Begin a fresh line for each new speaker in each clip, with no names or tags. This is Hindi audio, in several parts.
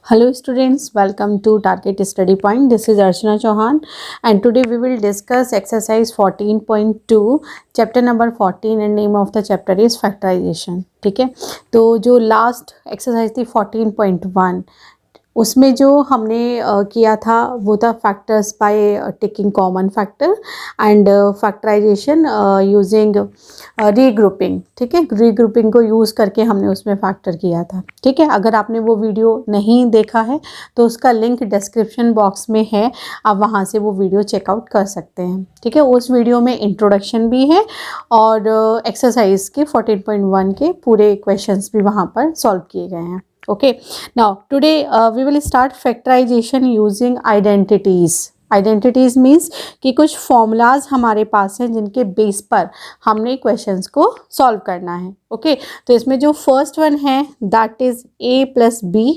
Hello students, welcome to Target Study Point. This is Archana Chauhan and today we will discuss exercise 14.2 chapter number 14 and name of the chapter is factorization. ठीक है, तो जो लास्ट एक्सरसाइज थी 14.1 उसमें जो हमने किया था वो था factors by taking common factor and factorization using regrouping. ठीक है, रीग्रुपिंग को यूज़ करके हमने उसमें फैक्टर किया था. ठीक है, अगर आपने वो वीडियो नहीं देखा है तो उसका लिंक डिस्क्रिप्शन बॉक्स में है, आप वहाँ से वो वीडियो चेकआउट कर सकते हैं. ठीक है, उस वीडियो में इंट्रोडक्शन भी है और एक्सरसाइज के 14.1 के पूरे क्वेश्चंस भी वहाँ पर सॉल्व किए गए हैं. Okay, now today we will start factorization using identities. Identities means कि कुछ formulas हमारे पास हैं जिनके बेस पर हमने क्वेश्चंस को सॉल्व करना है. ओके, तो इसमें जो फर्स्ट वन है that is a plus B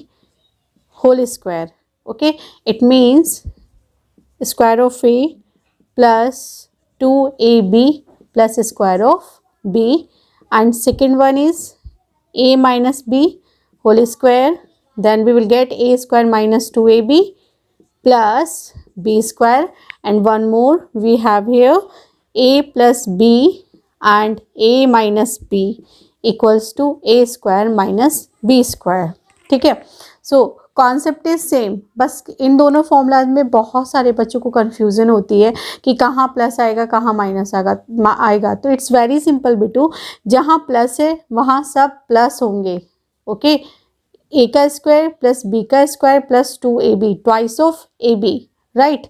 whole square. Okay, it means square of a plus 2ab plus square of b and second one is a minus b whole square, then we will get a square minus 2ab plus b square, and one more we have here a plus b and a minus b equals to a square minus b square. ठीक है, सो कॉन्सेप्ट इज सेम, बस इन दोनों फॉर्मूलाज में बहुत सारे बच्चों को कन्फ्यूज़न होती है कि कहाँ प्लस आएगा कहाँ माइनस आएगा. तो इट्स वेरी सिंपल बिटू, जहाँ प्लस है वहाँ सब प्लस होंगे. ओके, ए का स्क्वायर प्लस बी का square plus 2ab twice of a b, right.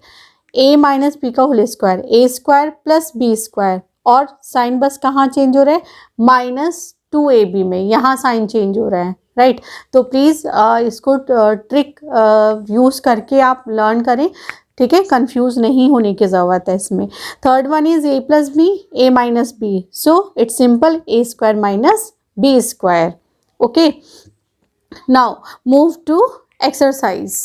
A minus B का whole square a square plus B square, और साइन बस कहाँ चेंज हो रहा है -2ab में, यहाँ साइन चेंज हो रहा है, राइट. तो प्लीज़ इसको ट्रिक यूज़ करके आप लर्न करें. ठीक है, कंफ्यूज नहीं होने की ज़रूरत है इसमें. Third one is a plus b a minus B, so it's simple a square minus B square. Okay, now move to exercise.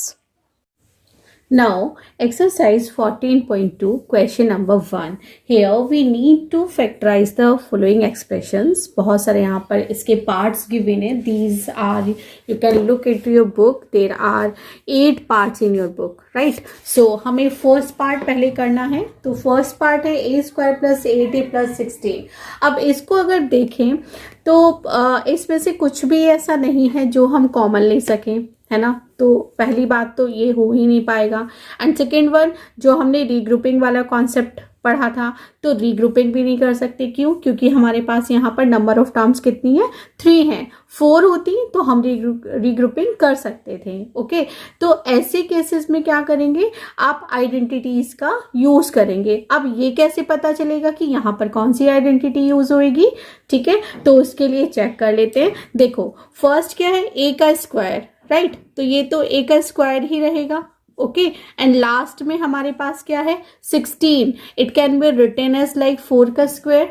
Now exercise 14.2 question number 1. Here we need to factorize the following expressions. बहुत सारे यहाँ पर इसके parts given है. These are, you can look into your book. There are 8 parts in your book, right? So हमें first part पहले करना है. तो first part है a square plus 8a plus 16. अब इसको अगर देखें तो इसमें से कुछ भी ऐसा नहीं है जो हम कॉमन ले सकें, है ना. तो पहली बात तो ये हो ही नहीं पाएगा. एंड सेकेंड वन, जो हमने रीग्रुपिंग वाला कॉन्सेप्ट पढ़ा था, तो रीग्रुपिंग भी नहीं कर सकते. क्यों? क्योंकि हमारे पास यहाँ पर नंबर ऑफ टर्म्स कितनी है 3 हैं. 4 होती तो हम रीग्रुपिंग कर सकते थे. ओके, तो ऐसे केसेस में क्या करेंगे, आप आइडेंटिटीज का यूज करेंगे. अब ये कैसे पता चलेगा कि यहाँ पर कौन सी आइडेंटिटी यूज होएगी? ठीक है, तो उसके लिए चेक कर लेते हैं. देखो, फर्स्ट क्या है, ए का स्क्वायर, राइट. तो ये तो ए का स्क्वायर ही रहेगा. ओके, एंड लास्ट में हमारे पास क्या है 16. It can be written as like 4 का स्क्वायर.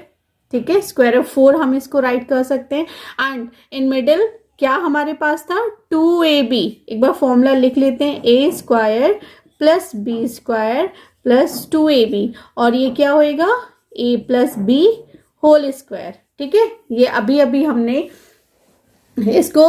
ठीक है, स्क्वायर ऑफ 4 हम इसको राइट कर सकते हैं. एंड इन मिडिल क्या हमारे पास था 2ab. एक बार फॉर्मूला लिख लेते हैं, A square plus B square plus 2ab, और ये क्या होएगा a plus B whole square. ठीक है, ये अभी अभी हमने इसको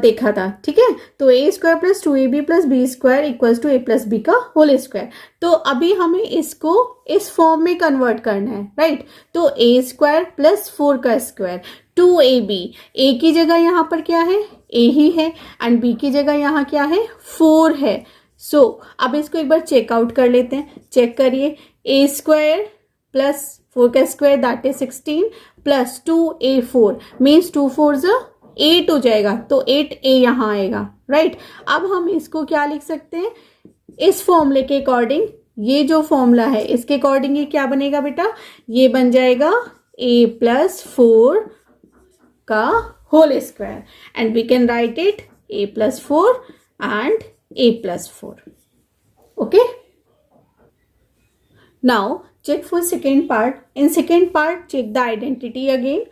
देखा था. ठीक है, तो A square plus 2ab plus B square equals to A plus B का होल स्क्वायर. तो अभी हमें इसको इस फॉर्म में कन्वर्ट करना है, राइट. तो ए स्क्वायर प्लस 4 का स्क्वायर 2ab, ए की जगह यहाँ पर क्या है ए ही है, एंड बी की जगह यहाँ क्या है 4 है. सो अब इसको एक बार चेकआउट कर लेते हैं. चेक करिए, ए स्क्वायर प्लस 4 का square that is 16 plus 2a4 means 2 4 8 हो जाएगा, तो 8a यहाँ आएगा, राइट. अब हम इसको क्या लिख सकते हैं, इस फॉर्मूले के अकॉर्डिंग, ये जो फॉर्मूला है इसके अकॉर्डिंग ये क्या बनेगा बेटा, ये बन जाएगा a प्लस 4 का whole square, and we can write it a plus 4 and a plus 4. Okay, now check for second part. In second part, check the identity again.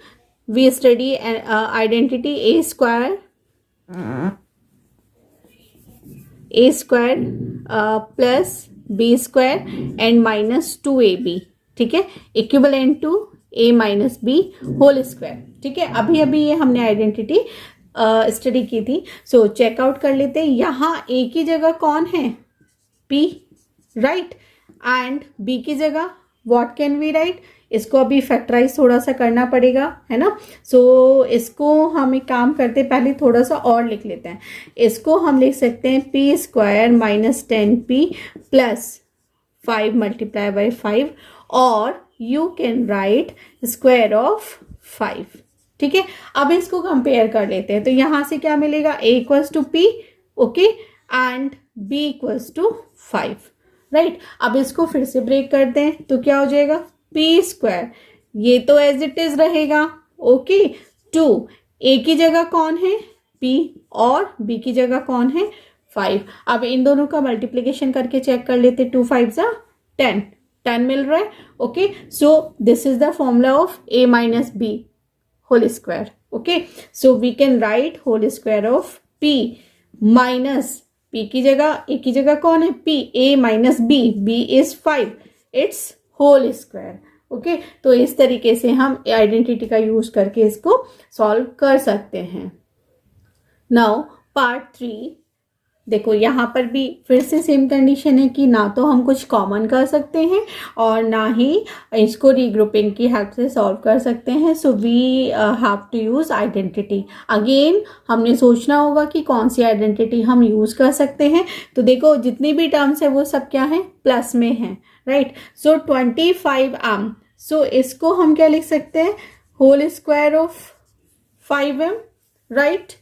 We study identity a square plus b square and minus 2ab. ठीक है, equivalent to a minus b whole square. ठीक है, अभी अभी ये हमने आइडेंटिटी स्टडी की थी। सो चेकआउट कर लेते हैं। यहाँ ए की जगह कौन है, p, राइट, एंड b की जगह व्हाट कैन वी राइट, इसको अभी फैक्टराइज थोड़ा सा करना पड़ेगा, है ना। सो इसको हम एक काम करते हैं, पहले थोड़ा सा और लिख लेते हैं। इसको हम लिख सकते हैं p square minus 10p plus 5 multiply by 5, और you can write square of 5, ठीक है। अब इसको कंपेयर कर लेते हैं। तो यहाँ से क्या मिलेगा, a equals to p, okay, and b equals to 5, right. अब इसको फिर से ब्रेक करते हैं तो क्या हो जाएगा, p स्क्वायर, ये तो एज इट इज रहेगा, ओके, 2, a की जगह कौन है, p, और b की जगह कौन है, 5। अब इन दोनों का मल्टीप्लीकेशन करके चेक कर लेते, 2 5 जा 10 मिल रहा है, okay. So this is the formula of a minus b whole square, okay. So we can write whole square of p minus p की जगह, a की जगह कौन है, p, a minus b is 5, it's whole square, okay. तो इस तरीके से हम आइडेंटिटी का यूज करके इसको सॉल्व कर सकते हैं। नाउ पार्ट 3, देखो यहाँ पर भी फिर से सेम कंडीशन है कि ना तो हम कुछ कॉमन कर सकते हैं और ना ही इसको रीग्रुपिंग की हेल्प से सॉल्व कर सकते हैं। So we have to use identity. Again हमने सोचना होगा कि कौन सी आइडेंटिटी हम यूज कर सकते हैं। तो देखो जितनी भी टर्म्स है वो सब क्या है, प्लस में है, राइट। सो 25m, सो इसको हम क्या लिख सकते हैं, whole square of 5m, right,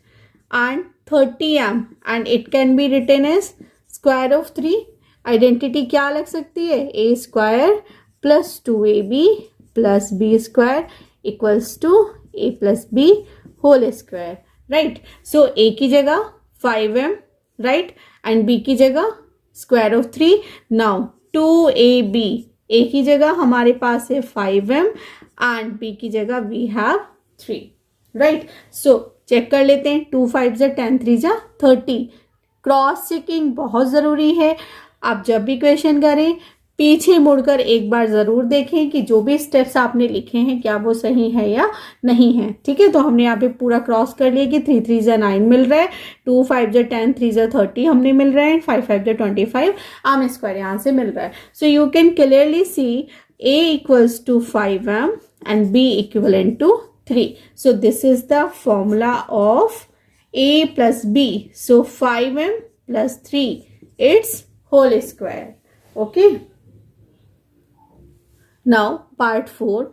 and 30m, and it can be written as square of 3। Identity क्या लग सकती है, a square plus 2ab plus b square equals to a plus b whole square, right. So a की जगह 5m, राइट, एंड b की जगह square of 3। Now 2ab, a की जगह हमारे पास है 5m एंड b की जगह we have 3, right. So check कर लेते हैं, 2 5 जा 10, 3 जा 30। क्रॉस चेकिंग बहुत ज़रूरी है। आप जब भी क्वेश्चन करें पीछे मुड़कर एक बार ज़रूर देखें कि जो भी स्टेप्स आपने लिखे हैं क्या वो सही है या नहीं है, ठीक है। तो हमने यहाँ पे पूरा क्रॉस कर लिया कि 3 3 जा 9 मिल रहा है, 2 5 जा 10, 3 जा 30 हमने मिल रहा है, 5 5 जा 25 आम स्क्वायर यहाँ से मिल रहा है। So you can clearly see a equals to 5m and b equivalent to 3. So this is the formula of a plus b. So 5m plus 3, its whole square. Okay. Now part 4.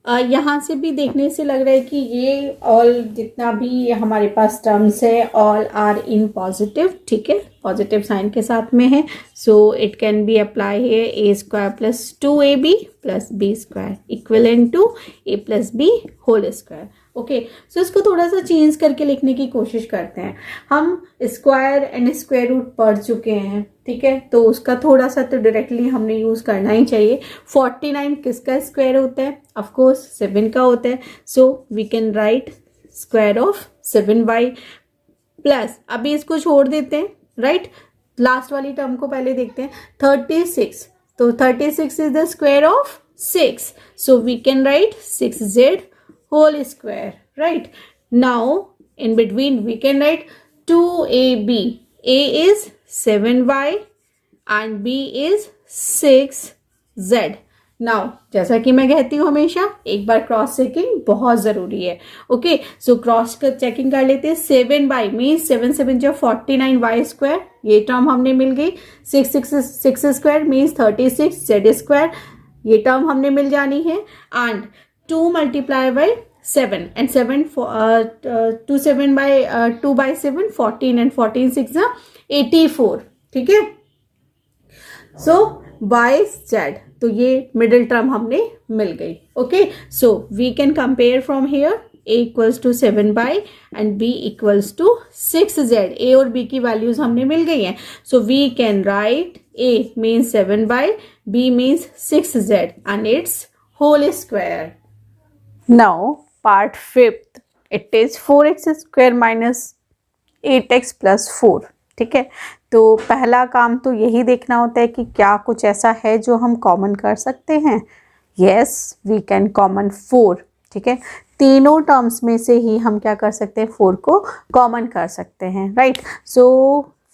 यहाँ से भी देखने से लग रहा है कि ये ऑल जितना भी हमारे पास टर्म्स है ऑल आर इन पॉजिटिव, ठीक है, पॉजिटिव साइन के साथ में है। So it can be apply है a square plus 2ab plus b square equivalent to a plus b whole square, okay. So इसको थोड़ा सा चेंज करके लिखने की कोशिश करते हैं। हम स्क्वायर एंड स्क्वायर रूट पढ़ चुके हैं, ठीक है, तो उसका थोड़ा सा तो डायरेक्टली हमने यूज़ करना ही चाहिए। 49 किसका स्क्वायर होता है, ऑफ कोर्स 7 का होता है। So we can write square of 7y plus, अभी इसको छोड़ देते हैं, राइट, लास्ट वाली टर्म को पहले देखते हैं, 36। तो 36 is the square of 6, so we can write 6z whole square, right। Now in between we can write 2ab, a is 7y and b is 6z। Now जैसा कि मैं कहती हूँ हमेशा एक बार क्रॉस चेकिंग बहुत ज़रूरी है, ओके। सो क्रॉस चेकिंग कर लेते हैं। 7y मीन्स 7 7 जो 49y स्क्वायर, ये टर्म हमने मिल गई। 6 स्क्वायर मीन्स 36 z स्क्वायर, ये टर्म हमने मिल जानी है। And 2 multiply by 7 and 7 2 7 by 2 by 7 14 and 14 6 are 84, ठीक है। सो बाय z, तो ये मिडिल टर्म हमने मिल गई, okay. So we can compare from here a equals to 7 y and b equals to 6z। a और b की वैल्यूज हमने मिल गई हैं। So we can write a means 7 y, b means 6z and it's whole square. Now part 5th, it is 4x square minus 8x plus 4, ठीक है। तो पहला काम तो यही देखना होता है कि क्या कुछ ऐसा है जो हम कॉमन कर सकते हैं। यस वी कैन कॉमन 4, ठीक है। तीनों टर्म्स में से ही हम क्या कर सकते हैं, 4 को कॉमन कर सकते हैं, राइट। सो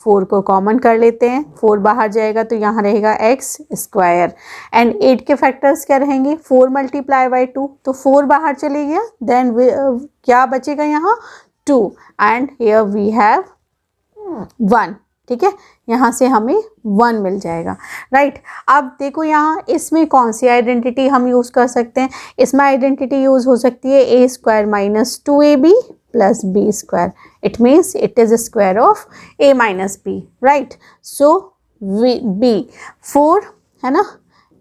4 को कॉमन कर लेते हैं, 4 बाहर जाएगा तो यहाँ रहेगा x स्क्वायर एंड 8 के फैक्टर्स क्या रहेंगे, 4 मल्टीप्लाई बाई 2, तो 4 बाहर चले गया, देन क्या बचेगा यहाँ 2 एंड हियर वी हैव 1, ठीक है, यहाँ से हमें 1 मिल जाएगा, राइट। अब देखो यहाँ इसमें कौन सी आइडेंटिटी हम यूज़ कर सकते हैं, इसमें आइडेंटिटी यूज़ हो सकती है a square minus 2ab plus b square, it means it is square of a minus b, right. So b 4 है ना,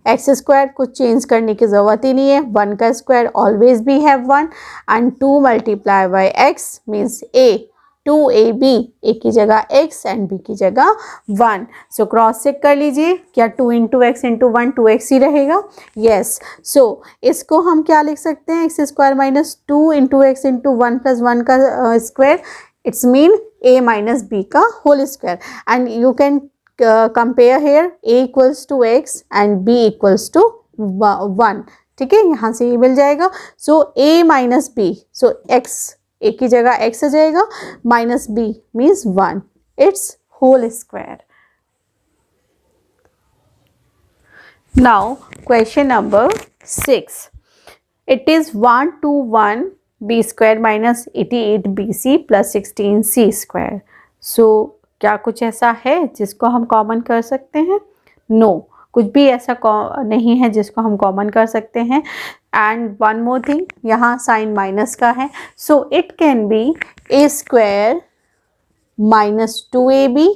एक्स स्क्वायर कुछ चेंज करने की ज़रूरत ही नहीं है, 1 का स्क्वायर ऑलवेज भी have 1 and 2 multiply by x means a, 2ab, a की जगह x एंड b की जगह 1। सो क्रॉस चेक कर लीजिए, क्या 2 इंटू एक्स इंटू 1 2x ही रहेगा, यस। सो इसको हम क्या लिख सकते हैं, x square minus 2 into x into 1 plus 1 का square, it's mean a minus b का whole square and you can compare here a equals to x and b equals to 1, ठीक है, यहाँ से ये मिल जाएगा। So a minus b, so x a की जगह x आ जाएगा, minus b means 1, it's whole square. Now question number 6, it is 121 b square minus 88 bc plus 16 c square. So क्या कुछ ऐसा है जिसको हम कॉमन कर सकते हैं, नो कुछ भी ऐसा नहीं है जिसको हम कॉमन कर सकते हैं। एंड वन मोर थिंग, यहाँ साइन माइनस का है, so it can be a square minus 2ab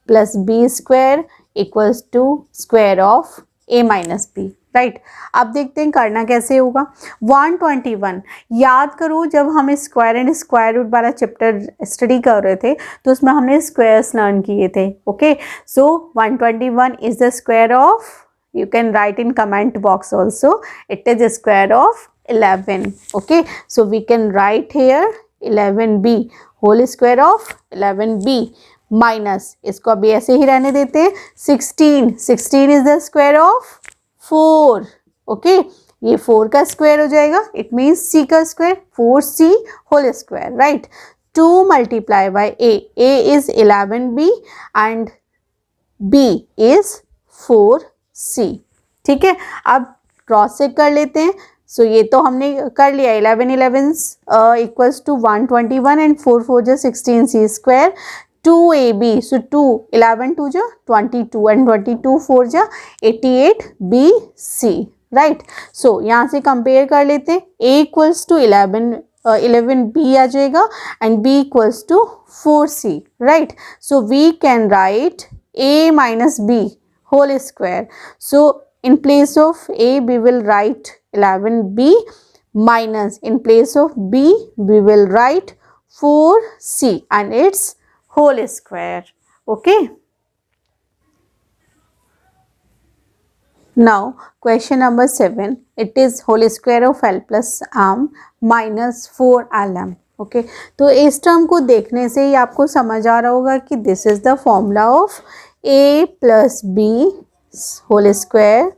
plus b square equals to square of a minus b, right. अब देखते हैं करना कैसे होगा। 121 याद करो, जब हम स्क्वायर एंड स्क्वायर रूट वाला चैप्टर स्टडी कर रहे थे तो उसमें हमने स्क्वायर्स लर्न किए थे, okay. So 121 is the square of, you can write in comment box also, it is a square of 11, okay. So we can write here 11b whole square of 11b minus, इसको अभी ऐसे ही रहने देते हैं, 16 is the square of 4, okay, ये 4 का स्क्वायर हो जाएगा, इट मीन्स c का square 4c whole square, right. 2 multiply by a is 11b and b is 4c, ठीक है। अब क्रॉस चेक कर लेते हैं। सो ये तो हमने कर लिया, 11 11 इक्वल्स टू 121 एंड 4 4 जो 16 c स्क्वायर, 2ab, सो 2 11 2 जो 22 एंड 22 4 जो 88 bc, राइट। सो यहाँ से कंपेयर कर लेते हैं, a इक्वल्स टू 11b आ जाएगा and b equals to 4c, right. So we can write a minus b whole square. So in place of a we will write 11b minus in place of b we will write 4c and its whole square, okay. Now question number 7, it is whole square of l plus m minus 4lm, okay तो इस टर्म को देखने से ही आपको समझ आ रहा होगा कि this is the formula of a plus b whole square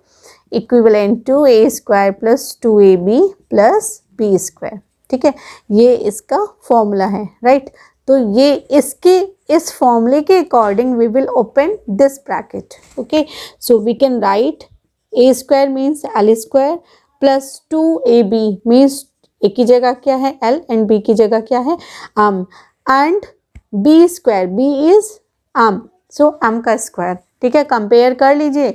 equivalent to a square plus 2ab plus b square, ठीक है, ये इसका फॉर्मूला है, राइट। तो ये इसके इस फॉर्मूले के according we will open this bracket, okay. So we can write a square means l square plus 2ab means a की जगह क्या है l एंड b की जगह क्या है and b square b is so का स्क्वायर, ठीक है। कंपेयर कर लीजिए,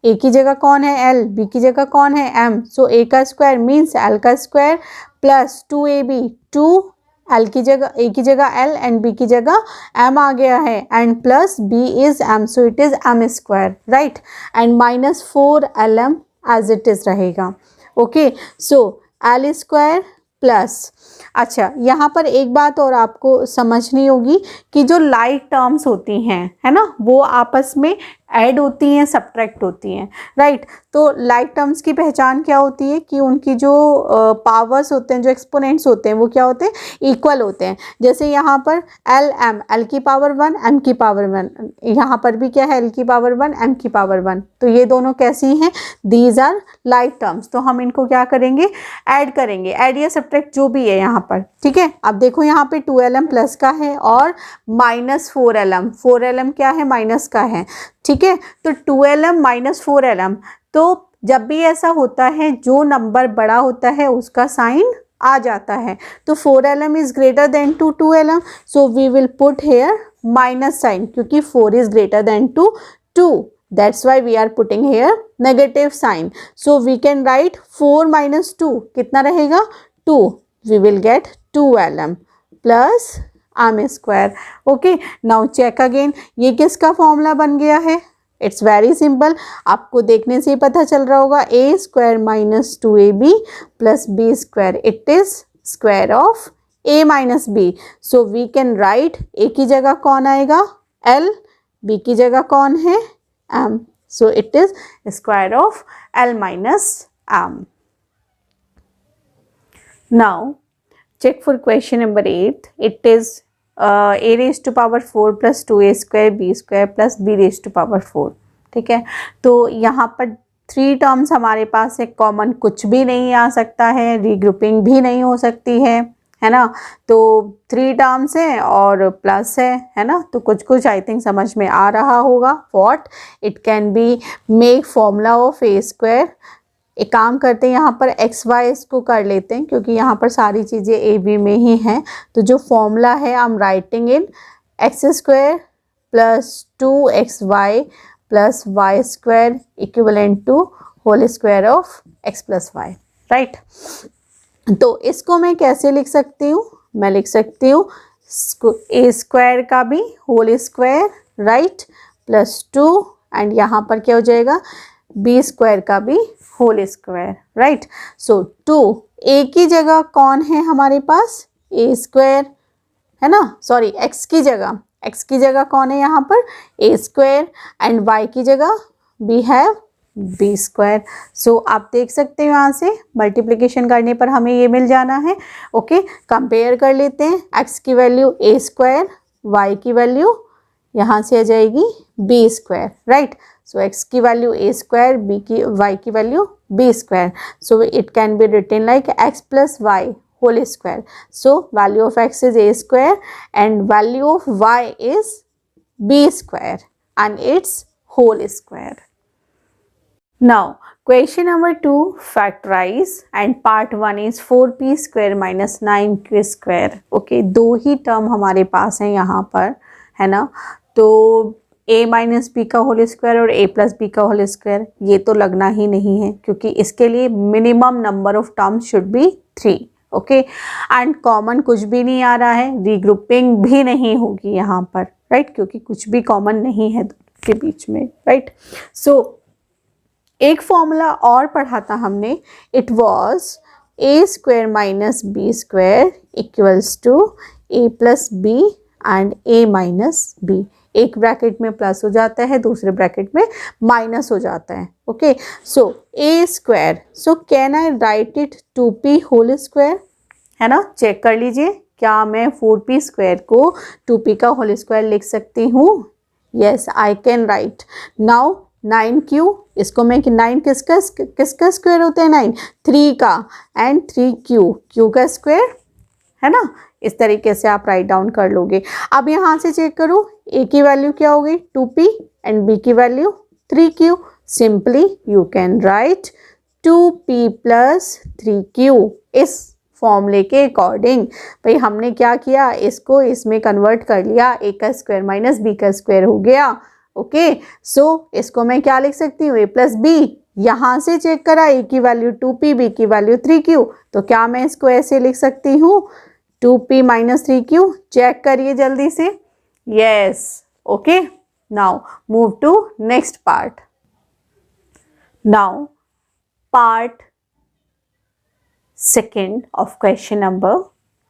a की जगह कौन है l, b की जगह कौन है m, सो a का स्क्वायर मीन्स l का स्क्वायर प्लस 2ab, 2 l की जगह a की जगह l एंड b की जगह m आ गया है and plus b is m, so it is m square, right, and minus 4lm as it is रहेगा, okay. So l square plus, अच्छा यहाँ पर एक बात और आपको समझनी होगी कि जो लाइक टर्म्स होती हैं, है ना, वो आपस में ऐड होती हैं, सब्ट्रैक्ट होती हैं, राइट। तो लाइक टर्म्स की पहचान क्या होती है कि उनकी जो पावर्स होते हैं, जो एक्सपोनेंट्स होते हैं, वो क्या होते हैं, इक्वल होते हैं। जैसे यहाँ पर एल एम, एल की पावर 1 एम की पावर 1, यहाँ पर भी क्या है, एल की पावर 1 एम की पावर 1, तो ये दोनों कैसी हैं, दीज आर लाइक टर्म्स। तो हम इनको क्या करेंगे, ऐड करेंगे, ऐड या सब्ट्रैक्ट जो भी है यहाँ पर, ठीक है। अब देखो यहाँ पे 2lm प्लस का है और माइनस 4lm, 4lm क्या है, माइनस का है, ठीक है। तो 2lm माइनस 4lm, तो जब भी ऐसा होता है जो नंबर बड़ा होता है उसका साइन आ जाता है। तो 4lm is greater than to 2lm, so we will put here minus sign, क्योंकि 4 is greater than to 2, that's why we are putting here negative sign. So we can write 4 minus 2, कितना रहेगा, 2, we will get 2lm plus m square. Okay, now check again, ये किसका फॉर्मूला बन गया है, इट्स वेरी सिंपल, आपको देखने से ही पता चल रहा होगा, a square minus 2ab plus b square, it is square of a minus b. So we can write, a की जगह कौन आएगा, l, b की जगह कौन है, m. So it is square of L minus m. Now check for question number 8. It is a raised to power 4 plus 2a square b square plus b raised to power 4. ठीक है, तो यहाँ पर 3 टर्म्स हमारे पास है, कॉमन कुछ भी नहीं आ सकता है, रीग्रुपिंग भी नहीं हो सकती है ना। तो 3 टर्म्स हैं और प्लस है ना, तो कुछ कुछ आई थिंक समझ में आ रहा होगा। What it can B, make formula of a square. एक काम करते हैं, यहाँ पर एक्स वाई को कर लेते हैं, क्योंकि यहाँ पर सारी चीज़ें ए बी में ही हैं। तो जो फॉर्मूला है I am writing in x square plus 2xy plus y square equivalent to whole square of x plus y, right. तो इसको मैं कैसे लिख सकती हूँ, मैं लिख सकती हूँ ए स्क्वायर का भी whole square, right, plus 2, and यहाँ पर क्या हो जाएगा, बी स्क्वायर का भी whole square, right. So 2, a की जगह कौन है हमारे पास, ए स्क्वायर है ना, सॉरी एक्स की जगह कौन है यहाँ पर, ए स्क्वायर, एंड वाई की जगह वी हैव बी स्क्वायर। सो आप देख सकते हैं यहाँ से मल्टीप्लिकेशन करने पर हमें ये मिल जाना है। ओके, कंपेयर कर लेते हैं, एक्स की वैल्यू ए स्क्वायर, वाई की वैल्यू यहाँ से आ जाएगी b square, right. So x की वैल्यू ए स्क्वायर, बी की वाई की value b square, so it can be written like x plus y whole square. So value of x is a square and value of y is b square and its whole square. Now question number 2, factorize, and part 1 is 4p square minus 9q square. Okay, दो ही टर्म हमारे पास हैं यहाँ पर, है ना। तो a माइनस बी का होल स्क्वायर और a प्लस बी का होल स्क्वायर, ये तो लगना ही नहीं है, क्योंकि इसके लिए minimum number of terms should be 3. Okay, and common कुछ भी नहीं आ रहा है, रीग्रुपिंग भी नहीं होगी यहाँ पर, राइट, क्योंकि कुछ भी कॉमन नहीं है के बीच में, राइट। सो एक फॉर्मूला और पढ़ा था हमने, it was a square minus B square equals to A plus B and A minus b. एक ब्रैकेट में प्लस हो जाता है, दूसरे ब्रैकेट में माइनस हो जाता है। Okay, so a square, so can I write it 2p whole square, है ना। चेक कर लीजिए, क्या मैं 4p स्क्वायर को 2p का होल स्क्वायर लिख सकती हूँ, yes I can right. Now 9q, इसको मैं 9 किसका स्क्वायर होता है, 9 3 का, एंड 3q, q का स्क्वायर, है ना। इस तरीके से आप राइट डाउन कर लोगे। अब यहाँ से चेक करो, a की वैल्यू क्या हो गई 2p एंड b की value 3q, simply you can right 2p plus 3q इस फॉर्मूले के अकॉर्डिंग। भाई हमने क्या किया, इसको इसमें कन्वर्ट कर लिया, a का स्क्वायर माइनस b का स्क्वायर हो गया। ओके, सो इसको मैं क्या लिख सकती हूँ, a प्लस b, यहाँ से चेक करा, a की वैल्यू 2p, b की वैल्यू 3q, तो क्या मैं इसको ऐसे लिख सकती हूँ 2p माइनस 3q, चेक करिए जल्दी से, yes. Okay, now move to next part. Now part second of question number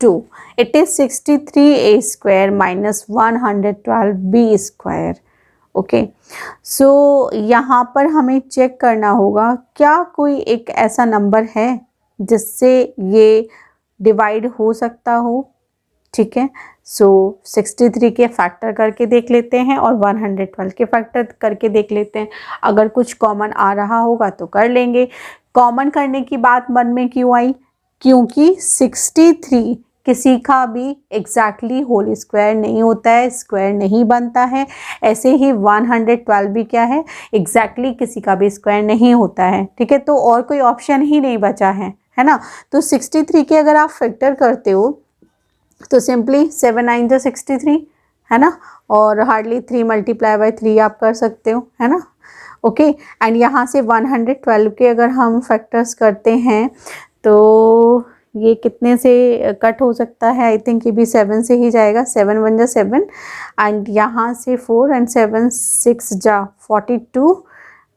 2. It is 63a square minus 112b square. Okay, so यहाँ पर हमें चेक करना होगा क्या कोई एक ऐसा नंबर है जिससे ये डिवाइड हो सकता हो। ठीक है, सो 63 के फैक्टर करके देख लेते हैं और 112 के फैक्टर करके देख लेते हैं। अगर कुछ कॉमन आ रहा होगा तो कर लेंगे। कॉमन करने की बात मन में क्यों आई? क्योंकि 63 किसी का भी एग्जैक्टली होल स्क्वायर नहीं होता है, स्क्वायर नहीं बनता है। ऐसे ही 112 भी क्या है, एग्जैक्टली किसी का भी स्क्वायर नहीं होता है। ठीक है, तो और कोई ऑप्शन ही नहीं बचा है ना। तो 63 के अगर आप फैक्टर करते हो तो सिंपली 7 9 जो 63 है ना, और हार्डली 3 मल्टीप्लाई बाय 3 आप कर सकते हो, है ना। ओके, एंड यहाँ से 112 के अगर हम फैक्टर्स करते हैं तो ये कितने से कट हो सकता है? आई थिंक ये भी 7 से ही जाएगा। 7 1 जा 7 एंड यहाँ से 4 एंड 7 6 जा 42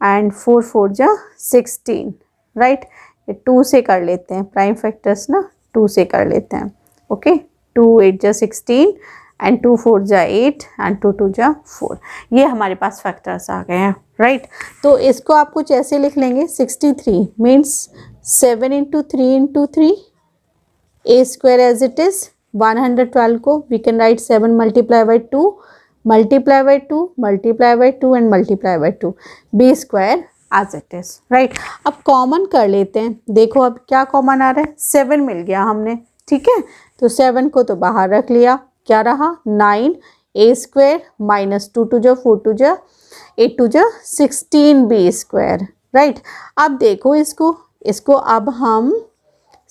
एंड 4 4 जा 16, राइट। ये 2 से कर लेते हैं प्राइम फैक्टर्स ना, 2 से कर लेते हैं। ओके, 2 8 जा 16 एंड 2 4 जा 8 एंड 2 2 जा 4। ये हमारे पास फैक्टर्स आ गए हैं, राइट। तो इसको आप कुछ ऐसे लिख लेंगे, 63 means 7 into 3 into 3 a square as it is. 112 को we can write 7 multiply by 2 multiply by 2 multiply by 2 and multiply by 2 b square as it is, right. अब कॉमन कर लेते हैं। देखो अब क्या कॉमन आ रहा है, 7 मिल गया हमने। ठीक है, तो 7 को तो बाहर रख लिया, क्या रहा 9 ए स्क्वायर माइनस 2 2 जो 4 2 जो 8 2 जो 16 बी स्क्वायर, राइट। अब देखो इसको अब हम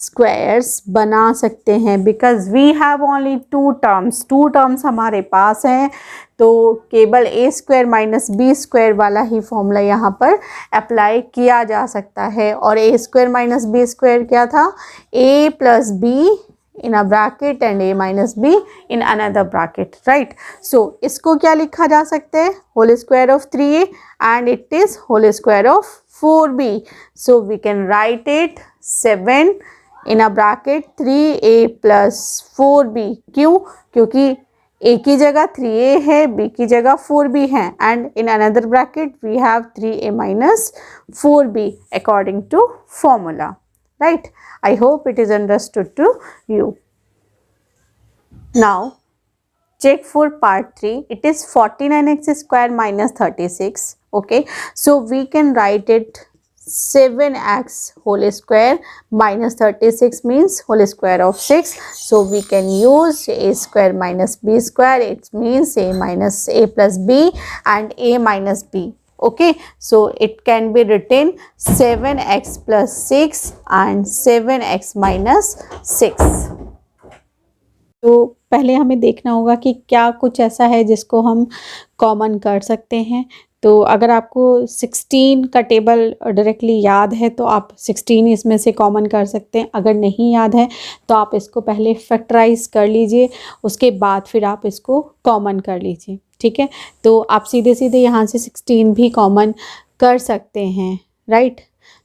स्क्वायर्स बना सकते हैं because we have only two terms हमारे पास हैं। तो केवल a square minus B square वाला ही फॉर्मूला यहाँ पर अप्लाई किया जा सकता है। और A square minus B square क्या था, A plus B in a bracket and A minus B in another bracket, right. So इसको क्या लिखा जा सकता है, whole square of 3a and it is whole square of 4b। So we can write it 7 in a bracket 3a plus 4b। क्यों? क्योंकि a की जगह 3a है, b की जगह 4b है and in another bracket we have 3a minus 4b according to formula, right? I hope it is understood to you. Now check for part 3. It is 49x square minus 36. Okay, so we can write it 7x whole square minus 36 means whole square of 6. So we can use a square minus b square. It means a minus a plus b and a minus b. Okay, so it can be written 7x plus 6 and 7x minus 6. तो पहले हमें देखना होगा कि क्या कुछ ऐसा है जिसको हम कॉमन कर सकते हैं। तो अगर आपको 16 का टेबल डायरेक्टली याद है तो आप 16 इसमें से कॉमन कर सकते हैं। अगर नहीं याद है तो आप इसको पहले फैक्टराइज कर लीजिए, उसके बाद फिर आप इसको कॉमन कर लीजिए। ठीक है, तो आप सीधे सीधे यहाँ से 16 भी कॉमन कर सकते हैं, राइट।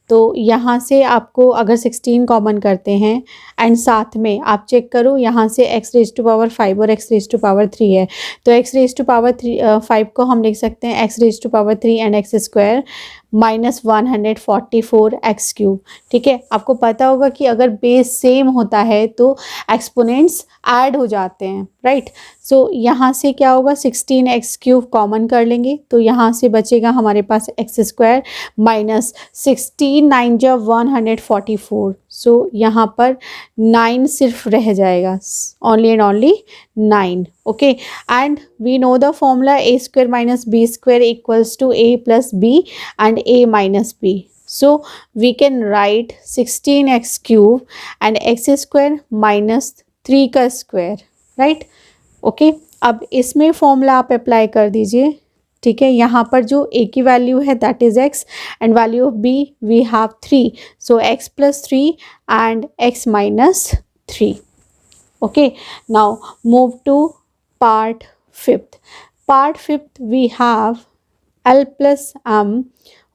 तो यहाँ से आपको अगर 16 कॉमन करते हैं एंड साथ में आप चेक करो, यहाँ से x रेज टू पावर 5 और x रेज टू पावर 3 है, तो x रेज टू पावर 5 को हम लिख सकते हैं x raise to power 3 and x square minus 144 x cube. ठीक है, आपको पता होगा कि अगर बेस सेम होता है तो एक्सपोनेंट्स ऐड हो जाते हैं, राइट। सो यहाँ से क्या होगा, 16 एक्स क्यूब कॉमन कर लेंगे तो यहाँ से बचेगा हमारे पास एक्स स्क्वायर माइनस 16 9 जा 144। सो यहाँ पर 9 सिर्फ रह जाएगा, only and only 9। Okay, and we know the formula a square minus b square equals to a plus b and a minus b. So we can write 16x cube and x square minus 3 का स्क्वायर, राइट। ओके, अब इसमें फॉर्मूला आप अप्लाई कर दीजिए। ठीक है, यहाँ पर जो a की वैल्यू है that is x and value of b we have 3, सो x plus 3 and x minus 3। Okay, now move to part fifth. We have l plus m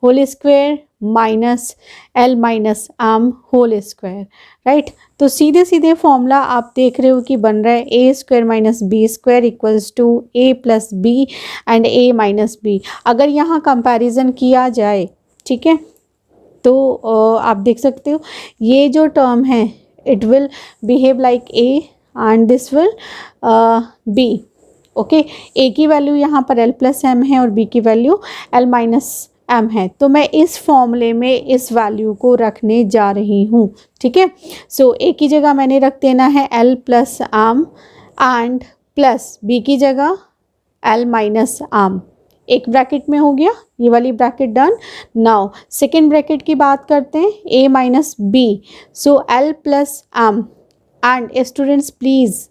whole square minus l minus m whole square, right. तो सीधे सीधे फॉर्मूला आप देख रहे हो कि बन रहा है ए square minus B square equals to A plus B and A minus B. अगर यहाँ कंपैरिजन किया जाए, ठीक है, तो आप देख सकते हो ये जो टर्म है it will behave like A and this will B. Okay, A की वैल्यू यहाँ पर एल प्लस एम है और बी की वैल्यू एल माइनस एम है। तो मैं इस फॉर्मूले में इस वैल्यू को रखने जा रही हूँ, ठीक है। सो ए की जगह मैंने रख देना है L plus M and plus B की जगह एल माइनस एम। एक ब्रैकेट में हो गया, ये वाली bracket done. Now second bracket की बात करते हैं, A minus B, so L plus M and students please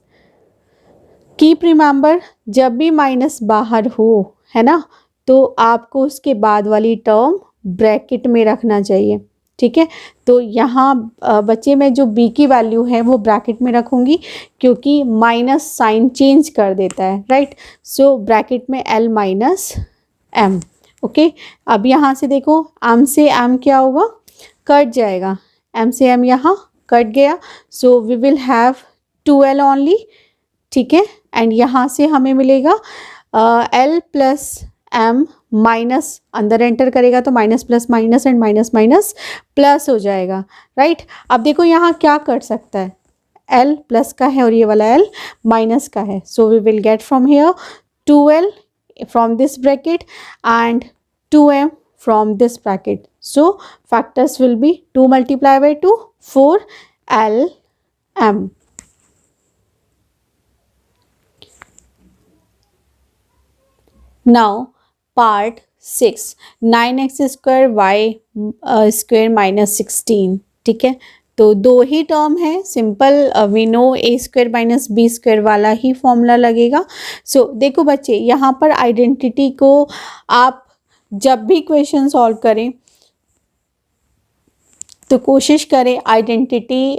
keep remember, जब भी माइनस बाहर हो, है ना, तो आपको उसके बाद वाली टर्म ब्रैकेट में रखना चाहिए, ठीक है। तो यहाँ बच्चे में जो b की वैल्यू है वो ब्रैकेट में रखूँगी क्योंकि माइनस साइन चेंज कर देता है, राइट। सो ब्रैकेट में l माइनस m। ओके, अब यहाँ से देखो m से m क्या होगा, कट जाएगा, m से m यहाँ कट गया, so we will have 2l only, ठीक है। एंड यहाँ से हमें मिलेगा l प्लस m माइनस, अंदर एंटर करेगा तो minus plus minus and minus minus plus हो जाएगा, राइट। अब देखो यहाँ क्या कट सकता है, l प्लस का है और ये वाला l माइनस का है, so we will get from here 2l from this bracket and 2m from this bracket. So factors will be 2 multiply by 2 4lm। Now part 6, 9x square y square minus 16, ठीक है। तो दो ही टर्म है, simple we know a square minus B square वाला ही फॉर्मूला लगेगा। सो देखो बच्चे, यहाँ पर आइडेंटिटी को आप जब भी क्वेश्चन सॉल्व करें तो कोशिश करें identity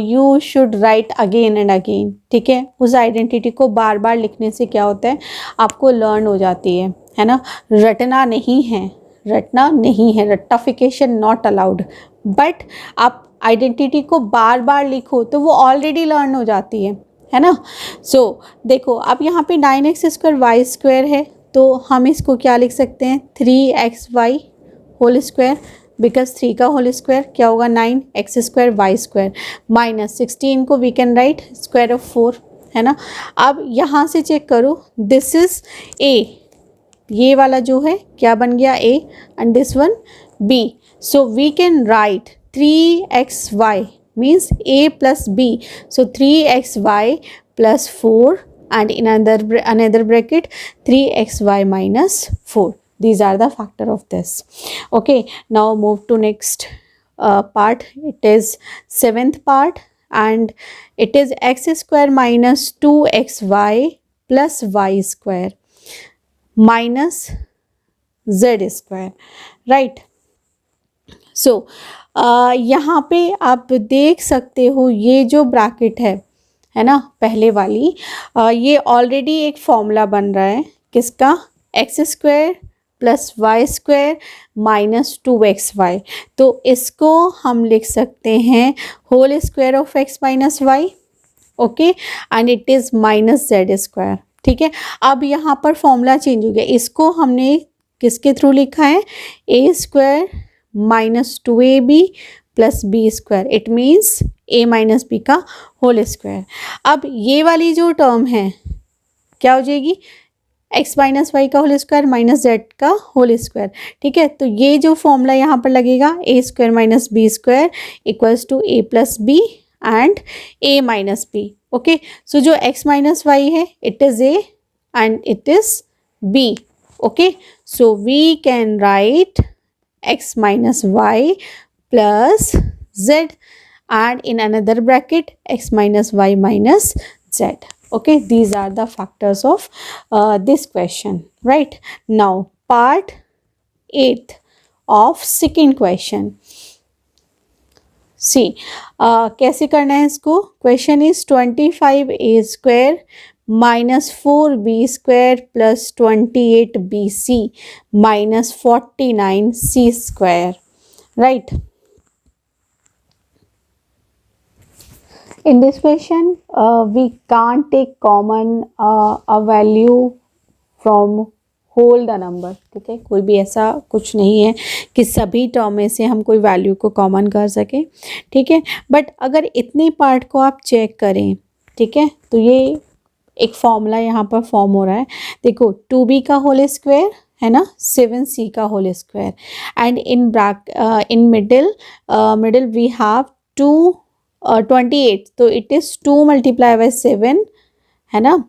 you should write again and again, ठीक है। उस आइडेंटिटी को बार बार लिखने से क्या होता है, आपको लर्न हो जाती है ना। रटना नहीं है, रटना नहीं है, रट्टाफिकेशन नॉट अलाउड, बट आप आइडेंटिटी को बार बार लिखो तो वो ऑलरेडी लर्न हो जाती है ना। सो देखो अब यहाँ पे 9x स्क्वायर वाई स्क्वायर है, तो हम इसको क्या लिख सकते हैं, 3xy होल स्क्वायर, बिकॉज 3 का होल स्क्वायर क्या होगा 9x square y square minus 16 को we can write square of 4, है ना। अब यहाँ से चेक करो, दिस इज a, ये वाला जो है क्या बन गया a and this one b, so we can write 3xy means a plus b, so 3xy plus 4 and in another bracket 3xy minus 4. These are the factor of this. Okay, now move to next part. It is 7th part and it is x square minus 2xy plus y square minus z square, right. So यहाँ पे आप देख सकते हो ये जो ब्रैकेट है ना पहले वाली, ये ऑलरेडी एक फॉर्मूला बन रहा है किसका, x square plus y square minus 2xy। तो इसको हम लिख सकते हैं whole square of x minus y, okay, and it is minus z square, ठीक है। अब यहाँ पर फॉर्मूला चेंज हो गया, इसको हमने किसके थ्रू लिखा है, ए square minus 2ab plus B square, it means a minus B का होल स्क्वायर। अब ये वाली जो टर्म है क्या हो जाएगी, x माइनस वाई का होल स्क्वायर माइनस जेड का होल स्क्वायर, ठीक है। तो ये जो फॉर्मूला यहाँ पर लगेगा a square minus B square equals to a plus B and a minus B, okay. So जो x माइनस वाई है it is a and it is b, okay. So we can write x minus y plus z and in another bracket x minus y minus z, okay. These are the factors of this question, right. Now part 8th of second question. See कैसे करना है इसको, question is 25a square minus 4b² plus 28bc minus 49c², right? In this question, we can't take common a value from whole the number, ठीक है, कोई भी ऐसा कुछ नहीं है कि सभी टर्म में से हम कोई वैल्यू को कॉमन कर सके, ठीक है। बट अगर इतने पार्ट को आप चेक करें, ठीक है, तो ये एक फॉर्मूला यहाँ पर फॉर्म हो रहा है। देखो 2b का होल स्क्वायर है ना, 7c का whole square, and in middle we have 28, तो इट इज़ 2 मल्टीप्लाई बाई 7 है ना,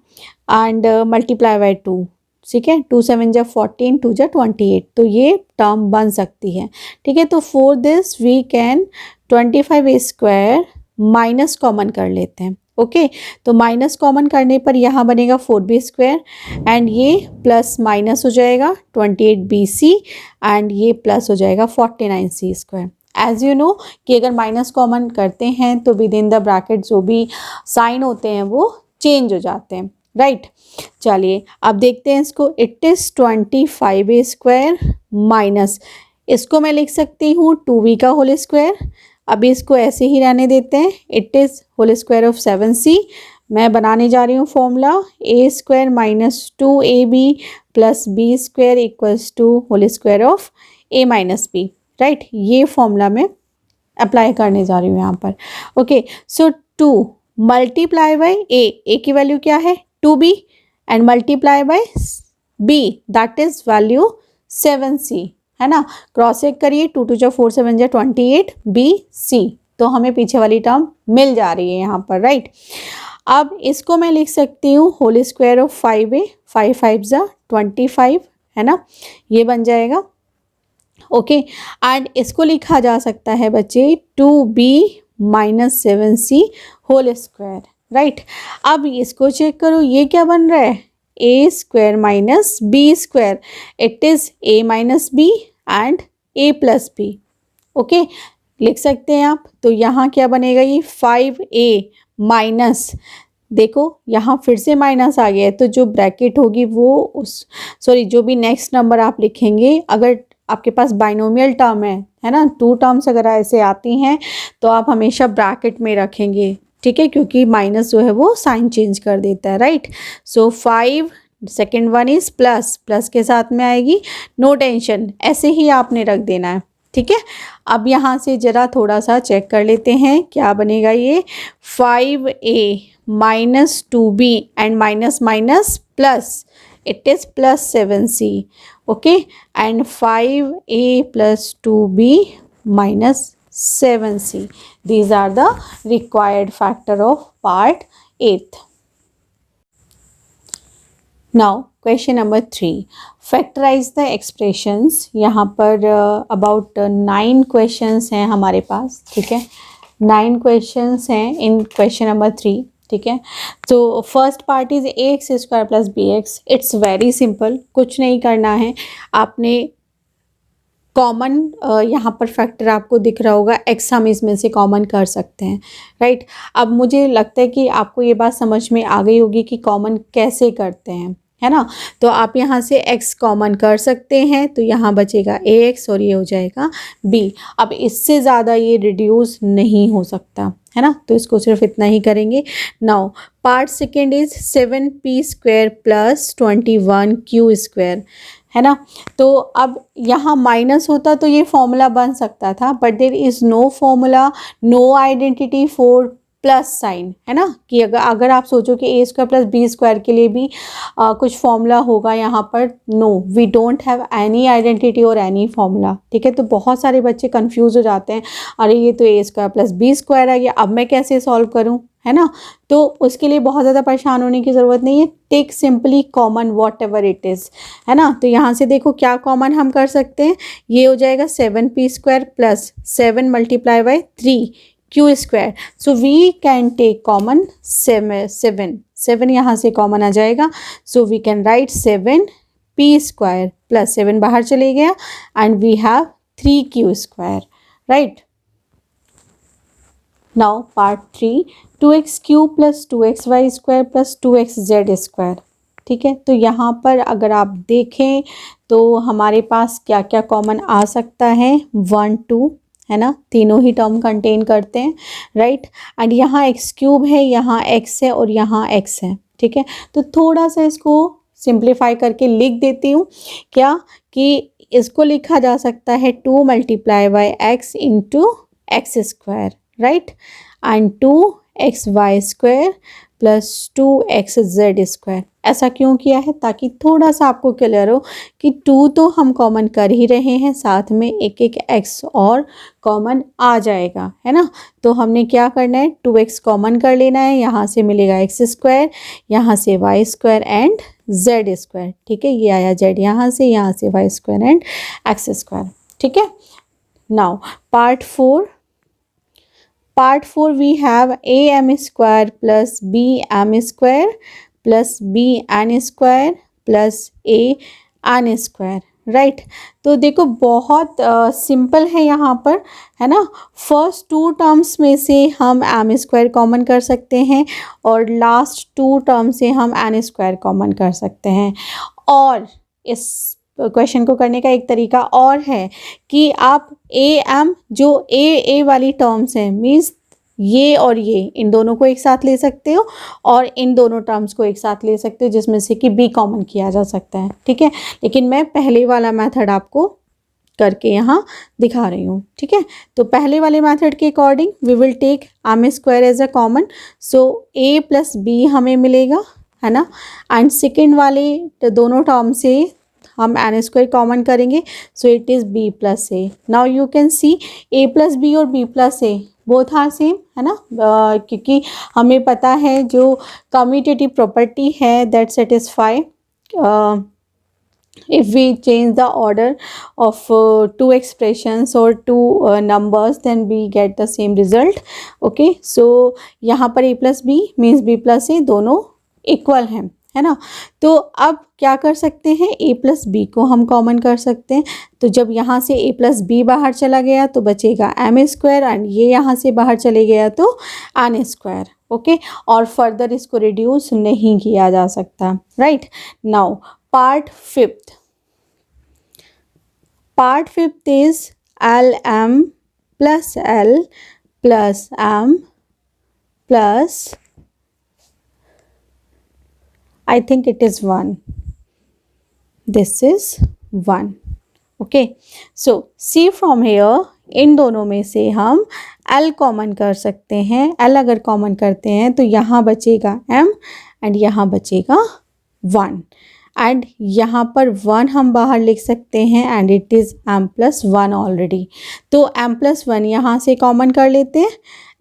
एंड मल्टीप्लाई बाई 2, ठीक है, 2 7 जा 14, 2 जा 28, तो ये टर्म बन सकती है, ठीक है। तो for this we can 25a² minus common कर लेते हैं, ओके। तो माइनस कॉमन करने पर यहाँ बनेगा 4b² एंड ये प्लस माइनस हो जाएगा 28bc एंड ये प्लस हो जाएगा 49c²। एज यू नो कि अगर माइनस कॉमन करते हैं तो विद इन द ब्रैकेट जो भी साइन होते हैं वो चेंज हो जाते हैं, राइट। चलिए अब देखते हैं इसको। इट इज़ 25a² माइनस, इसको मैं लिख सकती हूँ 2b का होल स्क्वायर। अभी इसको ऐसे ही रहने देते हैं। It is whole square of 7c। मैं बनाने जा रही हूँ formula a² minus 2ab plus b² equals to whole square of a minus b, right. ये फॉर्मूला मैं अप्लाई करने जा रही हूँ यहाँ पर, okay. So 2 multiply by a की वैल्यू क्या है 2b and multiply by b that is value 7c, है ना। क्रॉस चेक करिए, 2 2 जा 4 7 जा 28 bc, तो हमें पीछे वाली टर्म मिल जा रही है यहाँ पर, राइट। अब इसको मैं लिख सकती हूँ होल स्क्वायर ऑफ 5a, 5 5 जा 25, है ना, ये बन जाएगा, ओके। एंड इसको लिखा जा सकता है बच्चे 2b minus 7c whole square, right. अब इसको चेक करो, ये क्या बन रहा है a² minus b², it is a minus b and a plus b, okay, लिख सकते हैं आप। तो यहाँ क्या बनेगा, ये 5a माइनस, देखो यहाँ फिर से माइनस आ गया है, तो जो ब्रैकेट होगी वो जो भी नेक्स्ट नंबर आप लिखेंगे, अगर आपके पास बाइनोमियल टर्म है ना, 2 टर्म्स अगर ऐसे आती हैं तो आप हमेशा ब्रैकेट में रखेंगे, ठीक है, क्योंकि माइनस जो है वो साइन चेंज कर देता है, right. So 5 second one is plus के साथ में आएगी, नो टेंशन, ऐसे ही आपने रख देना है, ठीक है। अब यहाँ से ज़रा थोड़ा सा चेक कर लेते हैं क्या बनेगा, ये 5a minus 2b and minus minus plus, it is plus 7c, okay, and 5a plus 2b minus 7c, these are the required factor of part 8th. Now question number 3, factorize the expressions। यहाँ पर about 9 questions हैं हमारे पास, ठीक है, 9 questions हैं इन question number 3, ठीक है। तो first part is ax² plus bx। It's very simple, कुछ नहीं करना है, आपने कॉमन यहाँ पर फैक्टर आपको दिख रहा होगा, x हम इसमें से कॉमन कर सकते हैं, राइट। अब मुझे लगता है कि आपको ये बात समझ में आ गई होगी कि कॉमन कैसे करते हैं, है ना। तो आप यहाँ से x कॉमन कर सकते हैं, तो यहाँ बचेगा ax और ये हो जाएगा b। अब इससे ज़्यादा ये रिड्यूस नहीं हो सकता, है ना, तो इसको सिर्फ इतना ही करेंगे। Now part second is 7p² plus 21q², है ना। तो अब यहाँ माइनस होता तो ये फॉर्मूला बन सकता था, but there is no formula, no identity for plus sign, है ना, कि अगर आप सोचो कि a² प्लस b² के लिए भी कुछ फॉर्मूला होगा यहाँ पर, no, we don't have any identity और एनी फॉर्मूला, ठीक है। तो बहुत सारे बच्चे कंफ्यूज हो जाते हैं, अरे ये तो a² प्लस b² है, ये अब मैं कैसे सॉल्व करूँ, है ना। तो उसके लिए बहुत ज़्यादा परेशान होने की ज़रूरत नहीं है, take simply common whatever it is, है ना। तो यहाँ से देखो क्या कॉमन हम कर सकते हैं, ये हो जाएगा 7p² plus 7 multiply by 3q²। So we can take common 7 यहाँ से कॉमन आ जाएगा, so we can write 7p² plus 7 बाहर चले गया and we have 3q², right. Now part 3, 2x cube plus 2xy square plus 2xz square. ठीक है, तो यहाँ पर अगर आप देखें तो हमारे पास क्या क्या कॉमन आ सकता है, 1 2 है ना, तीनों ही टर्म कंटेन करते हैं, राइट। एंड यहाँ एक्स क्यूब है, यहाँ एक्स है और यहाँ एक्स है। ठीक है, तो थोड़ा सा इसको सिंप्लीफाई करके लिख देती हूँ, क्या कि इसको लिखा जा सकता है 2 multiply by x into x square, right, and 2xy square plus 2xz square. ऐसा क्यों किया है, ताकि थोड़ा सा आपको क्लियर हो कि 2 तो हम कॉमन कर ही रहे हैं, साथ में एक एक x और कॉमन आ जाएगा, है ना। तो हमने क्या करना है, 2x कॉमन कर लेना है, यहाँ से मिलेगा x स्क्वायर, यहाँ से y square and z square. ठीक है, ये आया z यहाँ से y square and x square. ठीक है, now part 4 we have am square plus bm square plus bn square plus an square, right. तो देखो बहुत सिंपल है यहाँ पर, है ना। फर्स्ट 2 टर्म्स में से हम एम स्क्वायर कॉमन कर सकते हैं और लास्ट 2 टर्म से हम एन स्क्वायर कॉमन कर सकते हैं। और इस क्वेश्चन को करने का एक तरीका और है कि आप ए एम जो ए वाली टर्म्स हैं, मीन्स ये और ये, इन दोनों को एक साथ ले सकते हो और इन दोनों टर्म्स को एक साथ ले सकते हो, जिसमें से कि बी कॉमन किया जा सकता है। ठीक है, लेकिन मैं पहले वाला मेथड आपको करके यहाँ दिखा रही हूँ। ठीक है, तो पहले वाले मेथड के according we will take m square as a common, so a plus b हमें मिलेगा, है ना। एंड सेकेंड वाले दोनों टर्म से हम एन स्क्वायर कॉमन करेंगे, so it is B plus A. Now you can see A plus B और B plus A both are same, है ना, क्योंकि हमें पता है जो कम्यूटेटिव प्रॉपर्टी है that satisfy if we change the order of 2 expressions or 2 numbers, then we get the same result. Okay, so यहाँ पर a plus b means b plus a दोनों इक्वल हैं, है ना। तो अब क्या कर सकते हैं, a प्लस बी को हम कॉमन कर सकते हैं। तो जब यहाँ से a प्लस बी बाहर चला गया तो बचेगा एम स्क्वायर, एंड ये यहाँ से बाहर चले गया तो एन स्क्वायर। ओके, और फर्दर इसको रिड्यूस नहीं किया जा सकता, right. Now part fifth is l m plus l plus m plus I think it is 1. This is 1. Okay, so see from here, इन दोनों में से हम L कॉमन कर सकते हैं। L अगर कॉमन करते हैं तो यहाँ बचेगा M एंड यहाँ बचेगा 1, एंड यहाँ पर 1 हम बाहर लिख सकते हैं and it is M plus 1 already. तो M प्लस 1 यहाँ से कॉमन कर लेते हैं।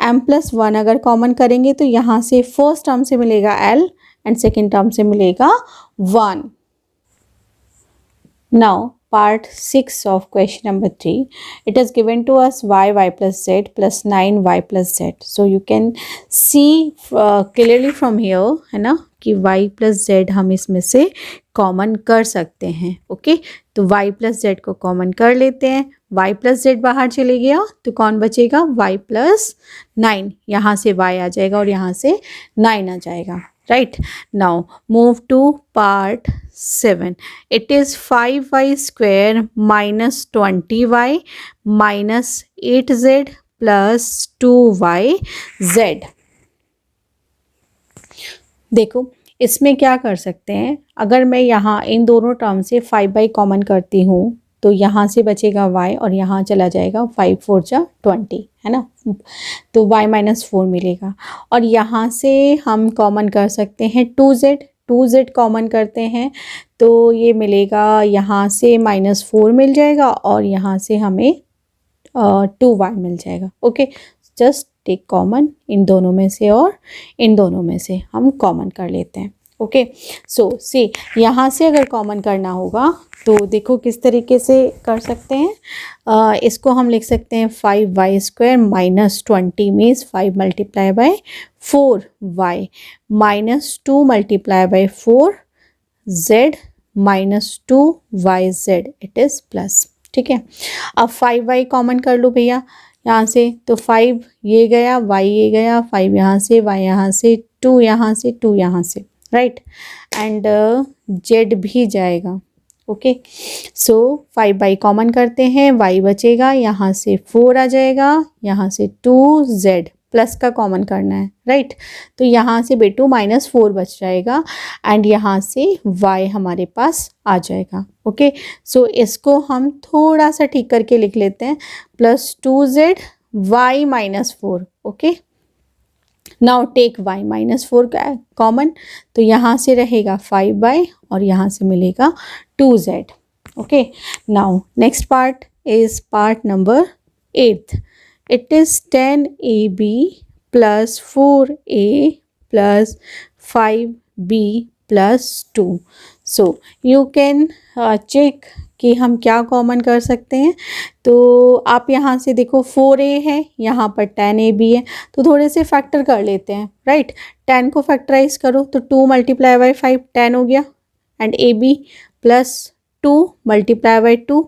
M प्लस 1 अगर कॉमन करेंगे तो यहाँ से फर्स्ट टर्म से मिलेगा L एंड सेकेंड टर्म से मिलेगा 1। Now part 6 of question number 3, it is given to us y plus z plus 9y plus z. So you can see clearly from here, है ना, कि y प्लस जेड हम इसमें से कॉमन कर सकते हैं। ओके, तो y प्लस जेड को कॉमन कर लेते हैं। y प्लस जेड बाहर चले गया तो कौन बचेगा, y प्लस 9, यहाँ से y आ जाएगा और यहाँ से 9 आ जाएगा, right। Now move to part 7. It is 5y square minus 20y minus 8z plus 2yz। देखो इसमें क्या कर सकते हैं, अगर मैं यहाँ इन दोनों टर्म से 5y कॉमन करती हूँ तो यहाँ से बचेगा y और यहाँ चला जाएगा 5 4 जा 20, है ना, तो y माइनस 4 मिलेगा। और यहाँ से हम कॉमन कर सकते हैं 2z कॉमन करते हैं तो ये मिलेगा, यहाँ से -4 मिल जाएगा और यहाँ से हमें 2y मिल जाएगा। Okay, just take common in दोनों में से और इन दोनों में से हम कॉमन कर लेते हैं। ओके, सो सी यहाँ से अगर कॉमन करना होगा तो देखो किस तरीके से कर सकते हैं। इसको हम लिख सकते हैं 5y square minus 20 means 5 multiply by 4y minus 2 multiply by 4z minus 2yz, it is plus. ठीक है, अब 5y कॉमन कर लो भैया, यहाँ से, तो 5 ये गया, y ये गया, 5 यहाँ से, y यहाँ से, 2 यहाँ से, 2 यहाँ से, राइट, एंड z भी जाएगा। ओके, सो 5 कॉमन करते हैं, y बचेगा, यहाँ से 4 आ जाएगा, यहाँ से 2z प्लस का कॉमन करना है, राइट, तो यहाँ से बेटू -4 बच जाएगा एंड यहाँ से y हमारे पास आ जाएगा। ओके, सो इसको हम थोड़ा सा ठीक करके लिख लेते हैं, +2z y -4। Okay, now take y -4 का कॉमन, तो यहाँ से रहेगा 5y और यहाँ से मिलेगा 2z। Okay, now next part is part number 8th। It is 10ab + 4a + 5b + 2। So you can check कि हम क्या कॉमन कर सकते हैं। तो आप यहाँ से देखो 4a है, यहाँ पर 10ab है, तो थोड़े से फैक्टर कर लेते हैं, राइट। 10 को फैक्टराइज करो तो 2 × 5 10 हो गया, एंड ab + 2 × 2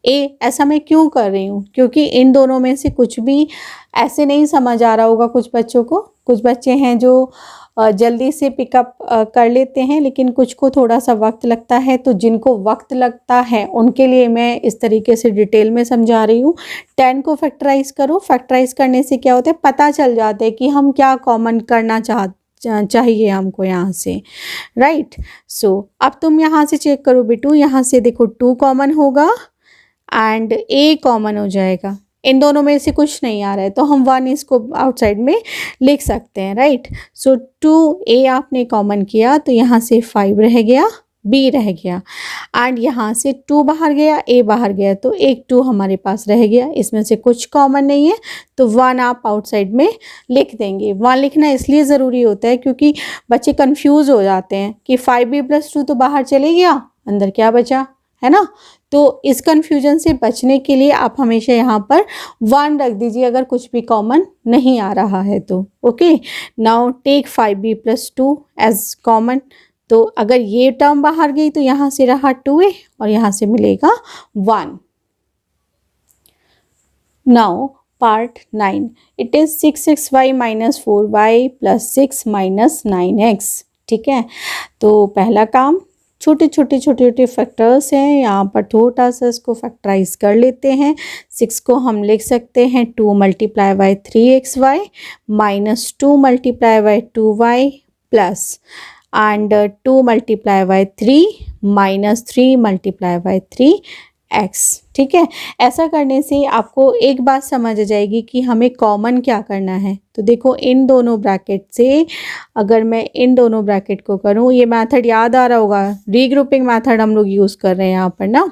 a। ऐसा मैं क्यों कर रही हूँ, क्योंकि इन दोनों में से कुछ भी ऐसे नहीं समझ आ रहा होगा कुछ बच्चों को। कुछ बच्चे हैं जो जल्दी से पिकअप कर लेते हैं, लेकिन कुछ को थोड़ा सा वक्त लगता है। तो जिनको वक्त लगता है उनके लिए मैं इस तरीके से डिटेल में समझा रही हूँ। 10 को फैक्टराइज करो, फैक्टराइज करने से क्या होता है, पता चल जाता है कि हम क्या कॉमन करना चाहिए हमको यहाँ से, राइट। सो अब तुम यहाँ से चेक करो बेटू, यहाँ से देखो 2 कॉमन होगा एंड a कॉमन हो जाएगा। इन दोनों में से कुछ नहीं आ रहा है तो हम 1 इसको आउटसाइड में लिख सकते हैं, राइट। सो 2a आपने कॉमन किया तो यहाँ से 5 रह गया, b रह गया, एंड यहाँ से 2 बाहर गया, a बाहर गया, तो एक 2 हमारे पास रह गया। इसमें से कुछ कॉमन नहीं है तो 1 आप आउटसाइड में लिख देंगे। 1 लिखना इसलिए ज़रूरी होता है क्योंकि बच्चे कंफ्यूज हो जाते हैं कि 5b + 2 तो बाहर चले गया, अंदर क्या बचा, है ना। तो इस कन्फ्यूजन से बचने के लिए आप हमेशा यहाँ पर 1 रख दीजिए अगर कुछ भी कॉमन नहीं आ रहा है तो। Okay, now take 5b + 2 as common. तो अगर ये टर्म बाहर गई तो यहाँ से रहा 2a और यहाँ से मिलेगा 1। Now part 9, it is 6xy - 4y + 6 - 9x। ठीक है, तो पहला काम, छोटे छोटे फैक्टर्स हैं, यहाँ पर थोड़ा सा इसको फैक्टराइज कर लेते हैं। 6 को हम लिख सकते हैं 2 × 3xy -2 × 2y plus and 2 × 3 -3 × 3x। ठीक है, ऐसा करने से आपको एक बात समझ आ जाएगी कि हमें कॉमन क्या करना है। तो देखो इन दोनों ब्रैकेट से अगर मैं इन दोनों ब्रैकेट को करूँ, ये मेथड याद आ रहा होगा, रीग्रुपिंग मेथड हम लोग यूज़ कर रहे हैं यहाँ पर ना।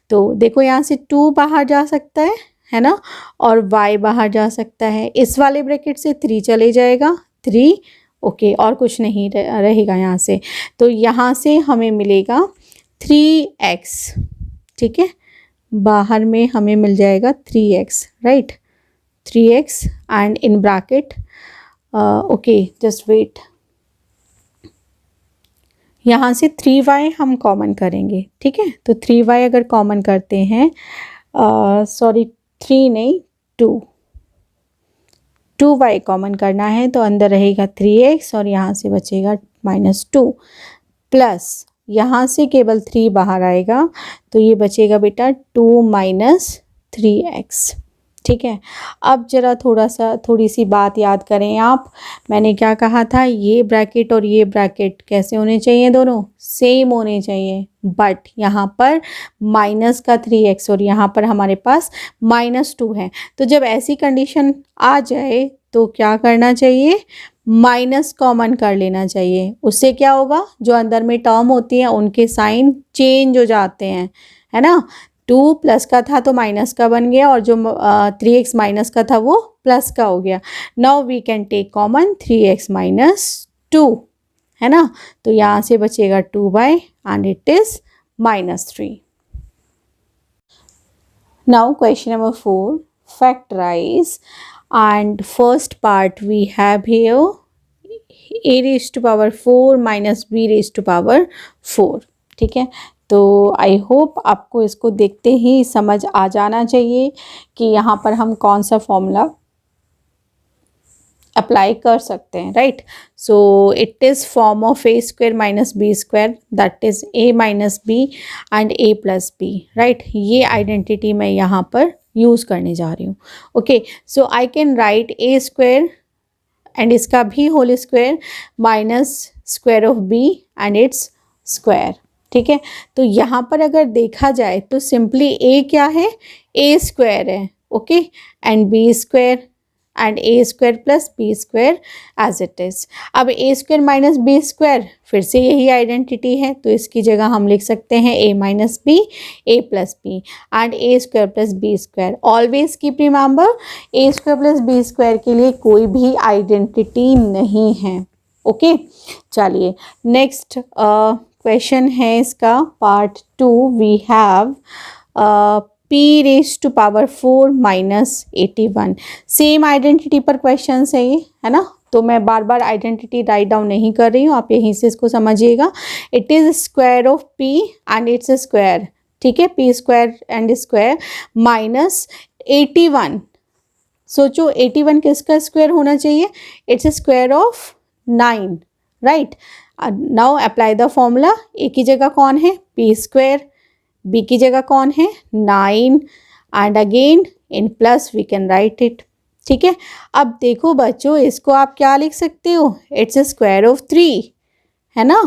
तो देखो यहाँ से 2 बाहर जा सकता है ना, और y बाहर जा सकता है। इस वाले ब्रैकेट से 3 चले जाएगा, 3। ओके, और कुछ नहीं रहेगा यहाँ से। तो यहाँ से हमें मिलेगा 3x। ठीक है, बाहर में हमें मिल जाएगा 3x, right, 3x and in bracket okay just wait, यहाँ से 3y हम कॉमन करेंगे। ठीक है, तो 3y अगर कॉमन करते हैं, सॉरी 3 नहीं 2y कॉमन करना है तो अंदर रहेगा 3x और यहाँ से बचेगा -2 प्लस यहाँ से केवल 3 बाहर आएगा तो ये बचेगा बेटा 2 - 3x। ठीक है, अब ज़रा थोड़ी सी बात याद करें आप। मैंने क्या कहा था, ये ब्रैकेट और ये ब्रैकेट कैसे होने चाहिए, दोनों सेम होने चाहिए। बट यहाँ पर माइनस का 3x और यहाँ पर हमारे पास -2 है। तो जब ऐसी कंडीशन आ जाए तो क्या करना चाहिए, माइनस कॉमन कर लेना चाहिए। उससे क्या होगा, जो अंदर में टर्म होती हैं उनके साइन चेंज हो जाते हैं, है ना। 2 प्लस का था तो माइनस का बन गया, और जो 3x माइनस का था वो प्लस का हो गया। Now we can take common 3x - 2, है ना। तो यहाँ से बचेगा 2y and it is -3। Now question number 4, factorise, and first part we have here a raised to power 4 - b raised to power 4। ठीक है, तो आई होप आपको इसको देखते ही समझ आ जाना चाहिए कि यहाँ पर हम कौन सा फॉर्मूला अप्लाई कर सकते हैं, right. So it is form of a square minus B square, that is a minus b and a plus b, right. ये आइडेंटिटी मैं यहाँ पर यूज़ करने जा रही हूँ। Okay, so I can write a square and इसका भी whole square minus square of B and it's square, ठीक है। तो यहाँ पर अगर देखा जाए तो सिंपली ए क्या है, ए स्क्वायर है, okay, and b square and A square plus B square as it is. अब a square minus B square फिर से यही आइडेंटिटी है, तो इसकी जगह हम लिख सकते हैं A minus B A plus B and A square plus B square. Always keep remember, A square plus B square के लिए कोई भी आइडेंटिटी नहीं है, ओके। चलिए नेक्स्ट क्वेश्चन है इसका part 2। We have p raise to power 4 minus 81। Same identity पर क्वेश्चन है ये, है ना। तो मैं बार बार आइडेंटिटी राइट डाउन नहीं कर रही हूँ, आप यहीं से इसको समझिएगा। It is square of p and it's square, ठीक है, p square and square minus 81। सोचो 81 किसका स्क्वायर होना चाहिए, it's square of 9, right. Now apply the formula. ए की जगह कौन है, p स्क्वायर, b की जगह कौन है 9 and again in plus we can write it, ठीक है। अब देखो बच्चों, इसको आप क्या लिख सकते हो, इट्स स्क्वायर ऑफ 3, है ना।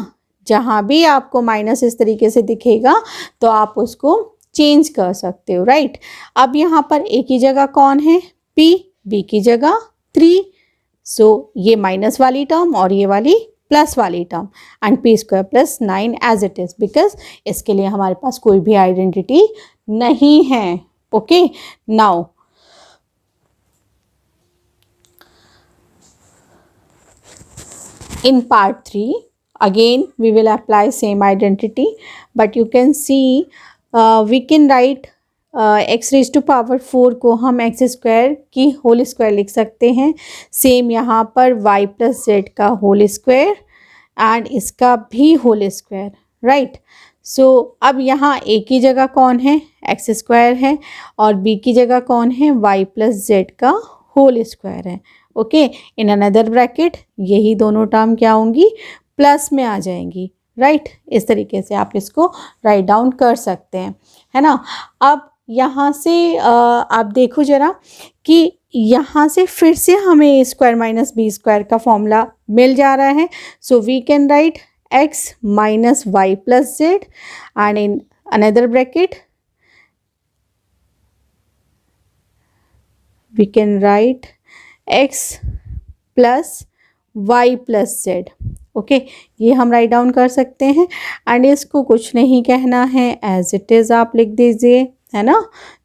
जहाँ भी आपको माइनस इस तरीके से दिखेगा तो आप उसको चेंज कर सकते हो, राइट। अब यहाँ पर a की जगह कौन है p, b की जगह 3, सो ये माइनस वाली टर्म और ये वाली प्लस वाली term and p square plus 9 as it is, because इसके लिए हमारे पास कोई भी आइडेंटिटी नहीं है, okay. Now in part 3 again we will apply same identity, but you can see we can write x raise to power 4 को हम एक्स स्क्वायर की होल स्क्वायर लिख सकते हैं। सेम यहाँ पर y प्लस जेड का होल स्क्वायर एंड इसका भी होल स्क्वायर, राइट। सो अब यहाँ a की जगह कौन है, एक्स स्क्वायर है, और b की जगह कौन है, y प्लस जेड का होल स्क्वायर है, ओके। इन अनदर ब्रैकेट यही दोनों टर्म क्या होंगी, प्लस में आ जाएंगी, राइट। इस तरीके से आप इसको राइट डाउन कर सकते हैं, है ना। अब यहाँ से आप देखो जरा कि यहाँ से फिर से हमें a square minus B square का फॉर्मूला मिल जा रहा है। So we can write x minus y plus Z and in another bracket we can write x plus Y plus z, okay. ये हम राइट डाउन कर सकते हैं एंड इसको कुछ नहीं कहना है, एज इट इज़ आप लिख दीजिए, है ना।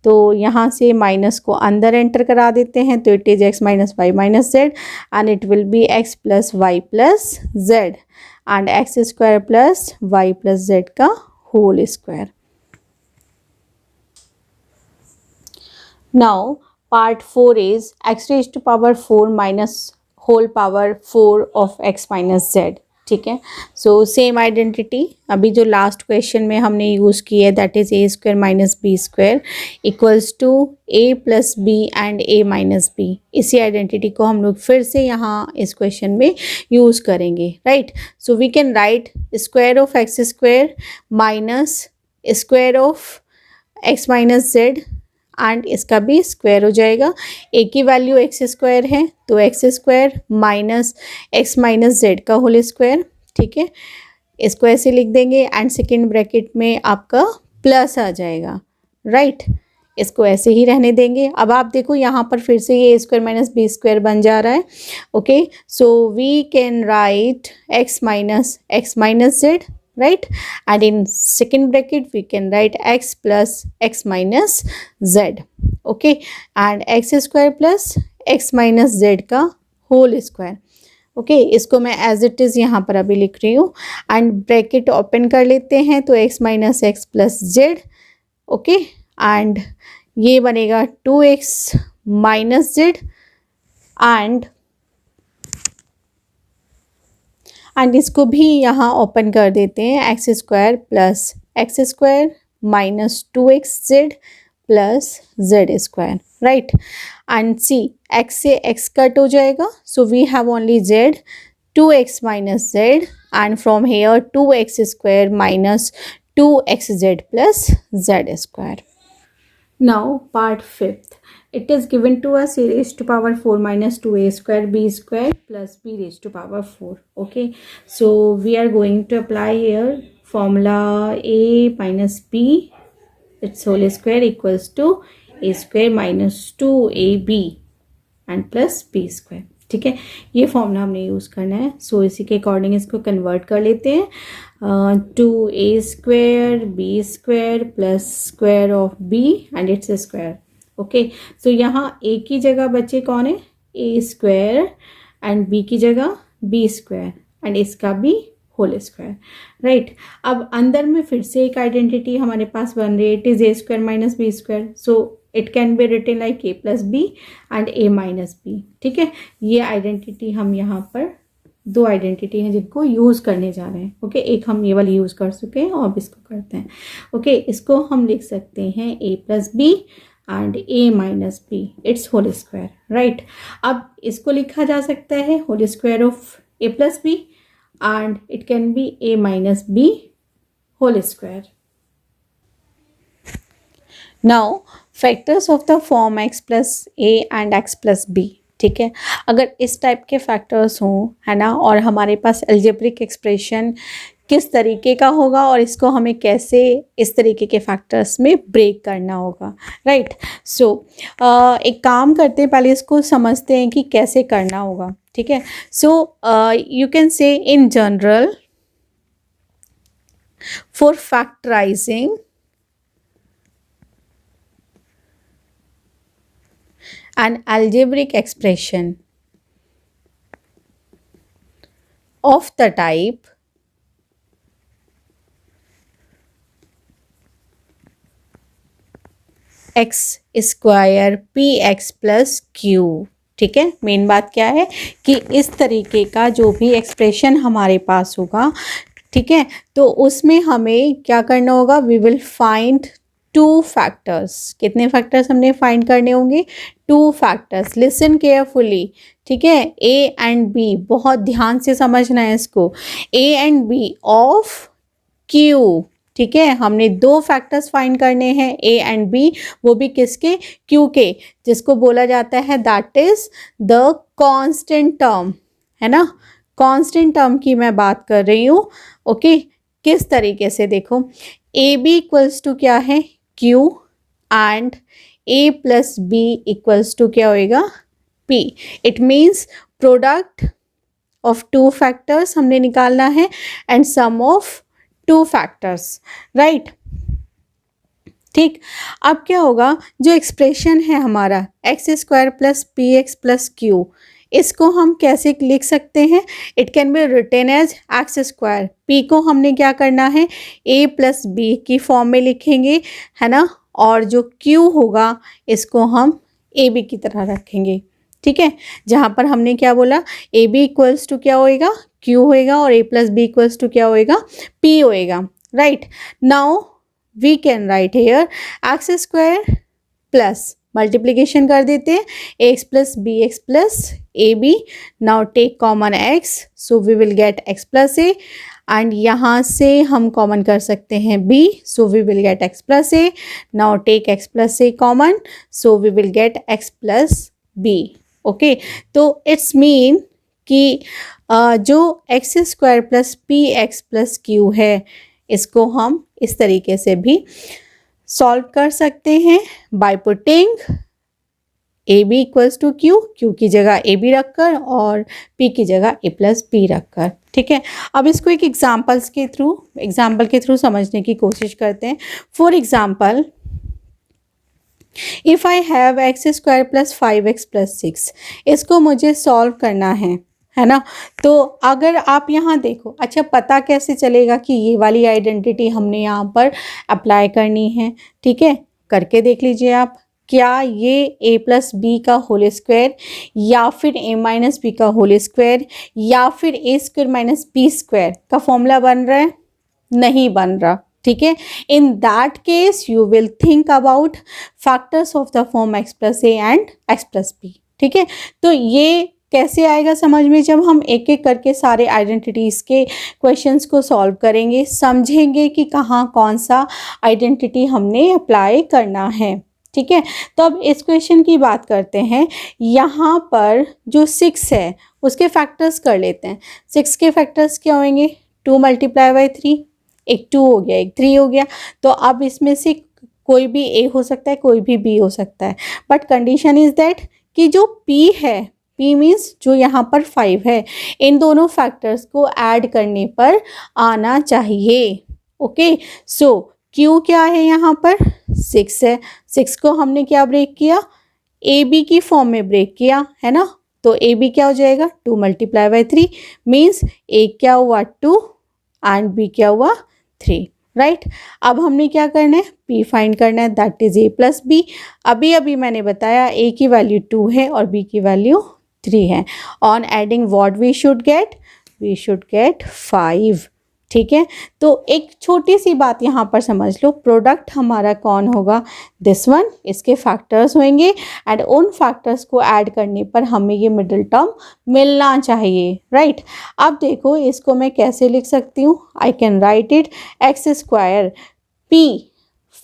तो यहाँ से माइनस को अंदर एंटर करा देते हैं, तो it is x minus Y minus Z and it will be x plus Y plus Z and X square plus Y plus Z का whole square. Now part 4 is x raise to power 4 minus whole power 4 of x minus Z, ठीक है। सो सेम आइडेंटिटी अभी जो लास्ट क्वेश्चन में हमने यूज़ की है, that is a square minus B square equals to A plus B and A minus b. इसी आइडेंटिटी को हम लोग फिर से यहाँ इस क्वेश्चन में यूज़ करेंगे, right. So we can write square of x square minus square of x minus Z and इसका भी स्क्वायर हो जाएगा। ए की वैल्यू एक्स स्क्वायर है, तो x square minus x minus Z का होल स्क्वायर, ठीक है। इसको ऐसे लिख देंगे एंड सेकेंड ब्रैकेट में आपका प्लस आ जाएगा, राइट। इसको ऐसे ही रहने देंगे। अब आप देखो यहाँ पर फिर से ये a square minus B square बन जा रहा है, okay. So we can write x minus z, right, and in second bracket we can write x plus x minus z, okay, and x square plus x minus z का होल स्क्वायर, ओके। इसको मैं एज इट इज़ यहाँ पर अभी लिख रही हूँ एंड ब्रैकेट ओपन कर लेते हैं, तो x minus x plus z, okay, and ये बनेगा 2x माइनस जेड एंड इसको भी यहाँ ओपन कर देते हैं, x square plus x square minus 2xz plus z square, right. And see x से एक्स कट हो जाएगा, so we have only z, 2x minus z, and from here 2x square minus 2xz plus z square. Now part 5th, it is given to us a raised to power 4 minus 2a square b square plus b raised to power 4. Okay, so we are going to apply here formula a minus b its whole square equals to a square minus 2ab and plus b square. ठीक है, ये फॉर्मूला हमने यूज़ करना है। सो इसी के अकॉर्डिंग इसको कन्वर्ट कर लेते हैं। 2a square B square plus square of B and it's square. Okay, so यहाँ a की जगह बचे कौन है, a स्क्वायर, एंड b की जगह b स्क्वायर एंड इसका भी होल स्क्वायर, राइट। अब अंदर में फिर से एक आइडेंटिटी हमारे पास बन रही है, it is a square minus B square, so it can be written like a plus B and a minus b. ठीक है, ये आइडेंटिटी हम यहाँ पर दो आइडेंटिटी हैं जिनको यूज़ करने जा रहे हैं। ओके, एक हम ये वाली यूज़ कर चुके हैं और अब इसको करते हैं। ओके, इसको हम लिख सकते हैं a plus B and a minus b it's whole square, right. अब इसको लिखा जा सकता है whole square of a plus B and it can be a minus b whole square. Now factors of the form x plus a and x plus b. ठीक है, अगर इस टाइप के फैक्टर्स हों, है ना, और हमारे पास अलजेब्रिक एक्सप्रेशन किस तरीके का होगा और इसको हमें कैसे इस तरीके के फैक्टर्स में ब्रेक करना होगा, राइट। सो एक काम करते हैं, पहले इसको समझते हैं कि कैसे करना होगा। ठीक है, so you can say in general for factorising an algebraic expression of the type x square px plus q। ठीक है, मेन बात क्या है कि इस तरीके का जो भी एक्सप्रेशन हमारे पास होगा, ठीक है, तो उसमें हमें क्या करना होगा, we will find two factors. कितने फैक्टर्स हमने फाइंड करने होंगे, टू फैक्टर्स। लिसन केयरफुली, ठीक है, ए एंड बी, बहुत ध्यान से समझना है इसको, a and b of q. ठीक है, हमने दो फैक्टर्स फाइंड करने हैं, ए एंड बी, वो भी किसके, क्यू के, जिसको बोला जाता है that is the constant term, है ना। कांस्टेंट टर्म की मैं बात कर रही हूँ। ओके, किस तरीके से, देखो ए बी इक्वल्स टू क्या है, q, and a plus b equals to क्या होएगा, p. It means product of two factors हमने निकालना है and sum of two factors, right. ठीक, अब क्या होगा, जो एक्सप्रेशन है हमारा x square plus p x plus q, इसको हम कैसे लिख सकते हैं, it can be written as x square. P को हमने क्या करना है, ए प्लस बी की फॉर्म में लिखेंगे, है ना, और जो क्यू होगा इसको हम ए बी की तरह रखेंगे। ठीक है, जहाँ पर हमने क्या बोला, ए बी इक्वल्स टू क्या होएगा, क्यू होएगा, और a plus b equals to क्या होएगा, पी होएगा, right. Now we can write here x square plus multiplication कर देते हैं, x plus b x plus a b. Now take common x, so we will get x plus a, and यहाँ से हम कॉमन कर सकते हैं b, so we will get x plus A. Now take x plus a common, so we will get x plus b। Okay, तो इट्स मीन कि जो x square plus p x plus Q है, इसको हम इस तरीके से भी सॉल्व कर सकते हैं by putting a b equals to q, q की जगह ए बी रखकर और पी की जगह ए प्लस बी रखकर। ठीक है, अब इसको एक एग्जाम्पल के थ्रू समझने की कोशिश करते हैं। For example, if I have x square plus 5x plus 6, इसको मुझे सॉल्व करना है ना। तो अगर आप यहाँ देखो, अच्छा पता कैसे चलेगा कि ये वाली आइडेंटिटी हमने यहाँ पर अप्लाई करनी है, ठीक है, करके देख लीजिए आप। क्या ये a प्लस बी का होल स्क्वायर या फिर a माइनस बी का होल स्क्वायर या फिर a square minus B square का फॉर्मूला बन रहा है, नहीं बन रहा। ठीक है. In that case you will think about factors of the form x plus a and x plus b. ठीक है, तो ये कैसे आएगा समझ में, जब हम एक एक करके सारे आइडेंटिटीज़ के क्वेश्चंस को सॉल्व करेंगे, समझेंगे कि कहाँ कौन सा आइडेंटिटी हमने अप्लाई करना है. ठीक है, तो अब इस क्वेश्चन की बात करते हैं. यहाँ पर जो 6 है उसके फैक्टर्स कर लेते हैं. 6 के फैक्टर्स क्या होंगे, 2 मल्टीप्लाई बाई 3, एक 2 हो गया, एक 3 हो गया. तो अब इसमें से कोई भी ए हो सकता है, कोई भी बी हो सकता है, बट कंडीशन इज दैट कि जो पी है, पी मीन्स जो यहाँ पर 5 है, इन दोनों फैक्टर्स को ऐड करने पर आना चाहिए. ओके, सो क्यू क्या है, यहाँ पर 6 है. 6 को हमने क्या ब्रेक किया, ए बी की फॉर्म में ब्रेक किया है ना. तो ए बी क्या हो जाएगा, 2 मल्टीप्लाई बाई 3 मीन्स ए क्या हुआ 2 एंड बी क्या हुआ 3. राइट, अब हमने क्या करना है, पी फाइंड करना है, that is a plus b. अभी मैंने बताया ए की वैल्यू 2 है और बी की वैल्यू 3 है. On adding what we should get 5. ठीक है, तो एक छोटी सी बात यहाँ पर समझ लो, प्रोडक्ट हमारा कौन होगा, दिस वन, इसके फैक्टर्स होंगे एंड उन फैक्टर्स को ऐड करने पर हमें ये मिडिल टर्म मिलना चाहिए. राइट, अब देखो इसको मैं कैसे लिख सकती हूँ, आई can write it x square, P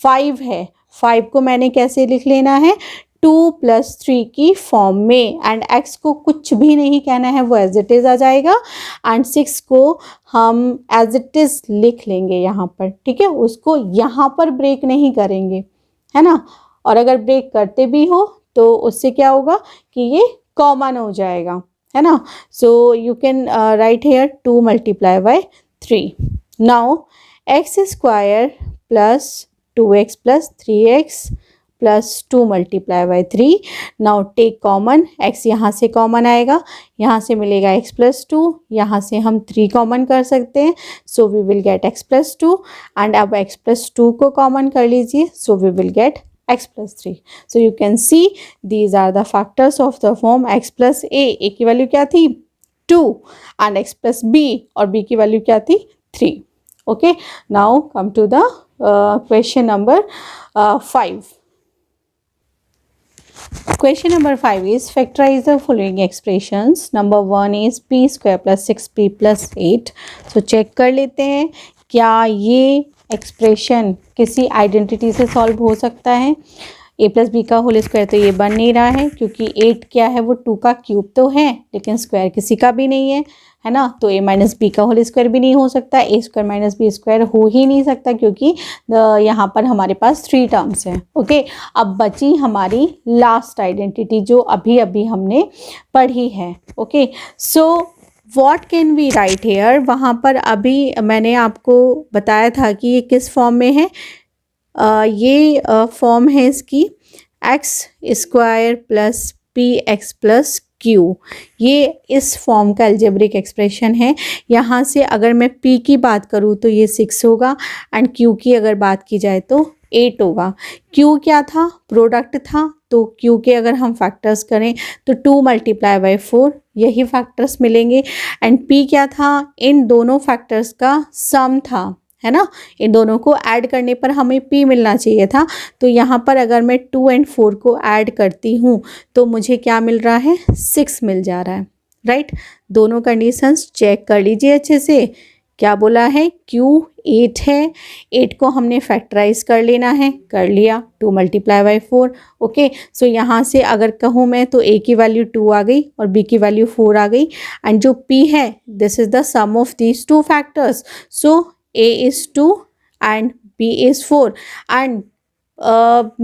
5 है, 5 को मैंने कैसे लिख लेना है, 2 प्लस 3 की फॉर्म में, एंड x को कुछ भी नहीं कहना है, वो एज इट इज़ आ जाएगा. एंड 6 को हम एज इट इज़ लिख लेंगे यहाँ पर. ठीक है, उसको यहाँ पर ब्रेक नहीं करेंगे, है ना. और अगर ब्रेक करते भी हो तो उससे क्या होगा कि ये कॉमन हो जाएगा, है ना. So you can write here 2 multiply by 3. Now x square plus 2x plus 3x plus 2 multiply by 3. Now take common, x यहाँ से कॉमन आएगा, यहाँ से मिलेगा x प्लस 2, यहाँ से हम 3 कॉमन कर सकते हैं, so we will get x plus 2. And अब x प्लस 2 को कॉमन कर लीजिए, so we will get x plus 3. So you can see these are the factors of the form x plus A की वैल्यू क्या थी 2 एंड x प्लस b और b की वैल्यू क्या थी 3. Okay, now come to the question number 5. Question number 5 is factorize the following expressions. Number 1 is p square plus 6p plus 8. So check कर लेते हैं क्या ये एक्सप्रेशन किसी आइडेंटिटी से सॉल्व हो सकता है. a प्लस बी का होल स्क्वायर तो ये बन नहीं रहा है, क्योंकि 8 क्या है, वो 2 का क्यूब तो है लेकिन स्क्वायर किसी का भी नहीं है ना. तो a माइनस बी का होल स्क्वायर भी नहीं हो सकता, a square minus B square हो ही नहीं सकता, क्योंकि यहाँ पर हमारे पास 3 टर्म्स हैं. ओके, अब बची हमारी लास्ट आइडेंटिटी जो अभी हमने पढ़ी है. Okay, so what can we write here, वहाँ पर अभी मैंने आपको बताया था कि ये किस फॉर्म में है. ये फॉर्म है इसकी x square plus p x plus Q. ये इस फॉर्म का अलजेब्रिक एक्सप्रेशन है. यहाँ से अगर मैं p की बात करूँ तो ये 6 होगा एंड q की अगर बात की जाए तो 8 होगा. q क्या था, प्रोडक्ट था, तो q के अगर हम फैक्टर्स करें तो 2 मल्टीप्लाई बाई 4 यही फैक्टर्स मिलेंगे. एंड p क्या था, इन दोनों फैक्टर्स का सम था, है ना. इन दोनों को ऐड करने पर हमें p मिलना चाहिए था. तो यहाँ पर अगर मैं 2 एंड 4 को ऐड करती हूँ तो मुझे क्या मिल रहा है, 6 मिल जा रहा है. राइट, दोनों कंडीशंस चेक कर लीजिए अच्छे से. क्या बोला है, q 8 है, 8 को हमने फैक्टराइज कर लेना है, कर लिया, 2 मल्टीप्लाई बाई 4. ओके, सो यहाँ से अगर कहूँ मैं तो a की वैल्यू 2 आ गई और b की वैल्यू 4 आ गई. एंड जो p है, this is the sum of these 2 factors. So a is 2 and b is 4 and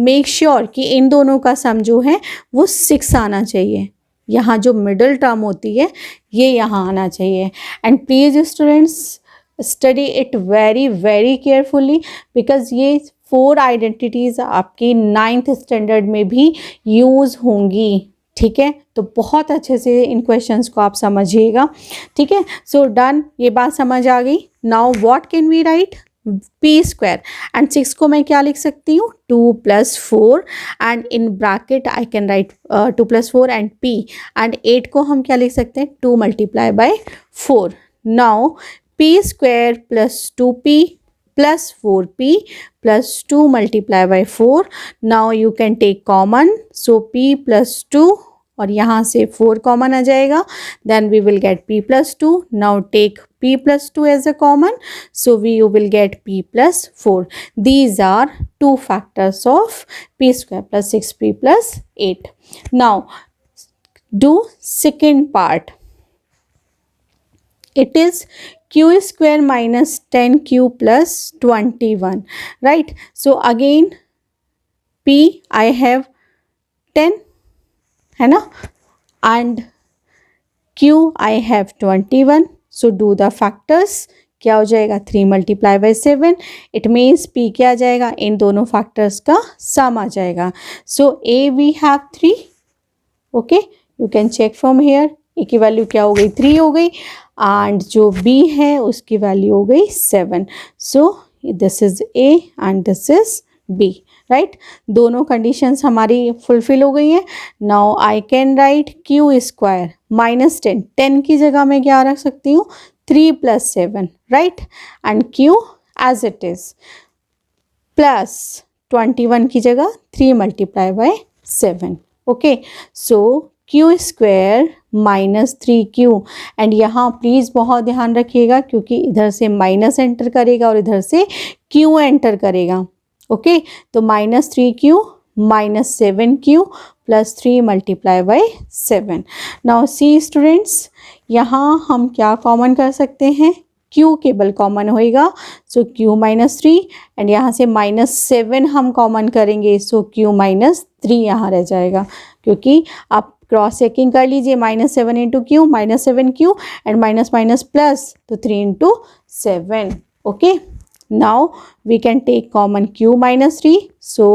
make sure कि इन दोनों का सम जो है वो 6 आना चाहिए. यहाँ जो मिडल टर्म होती है ये यहाँ आना चाहिए. And please students study it very very carefully, because ये 4 आइडेंटिटीज़ आपकी 9th स्टैंडर्ड में भी यूज़ होंगी. ठीक है, तो बहुत अच्छे से इन क्वेश्चंस को आप समझिएगा. ठीक है, सो डन, ये बात समझ आ गई. Now what can we write, p square and 6 को मैं क्या लिख सकती हूँ, 2 plus 4 and in bracket I can write 2 plus 4 and p. And 8 को हम क्या लिख सकते हैं, 2 multiply by 4. Now p square plus 2p plus 4p plus 2 multiplied by 4. Now you can take common, so p plus 2 और यहाँ से 4 कॉमन आ जाएगा, then we will get p plus 2. Now take p plus 2 as a common, so you will get p plus 4. These are two factors of p square plus 6p plus 8. Now do second part. It is q square minus 10q plus 21, right? So again p I have 10 है ना, and q I have 21. So do the factors. क्या हो जाएगा 3 multiply by 7. It means p क्या आ जाएगा, इन दोनों factors का sum आ जाएगा. So a we have 3. Okay, you can check from here. a की वैल्यू क्या हो गई 3 हो गई, and जो b है उसकी वैल्यू हो गई 7. So this is a and this is b. Right, दोनों कंडीशंस हमारी फुलफिल हो गई हैं. Now I can right q square minus 10. 10 की जगह मैं क्या रख सकती हूँ 3 plus 7, right, and q as it is plus 21 की जगह 3 multiply by 7. Okay, so q square minus 3q, and यहाँ प्लीज़ बहुत ध्यान रखिएगा क्योंकि इधर से माइनस एंटर करेगा और इधर से q एंटर करेगा. ओके, तो minus 3q minus 7q plus 3 multiply by 7. Now see students, यहाँ हम क्या कॉमन कर सकते हैं, q केवल कॉमन होएगा, सो q माइनस 3, एंड यहाँ से माइनस 7 हम कॉमन करेंगे, सो q माइनस 3 यहाँ रह जाएगा. क्योंकि आप क्रॉस चेकिंग कर लीजिए, minus 7 into Q minus 7q and minus minus plus, तो 3 into 7. Okay, now we can take common q minus 3, so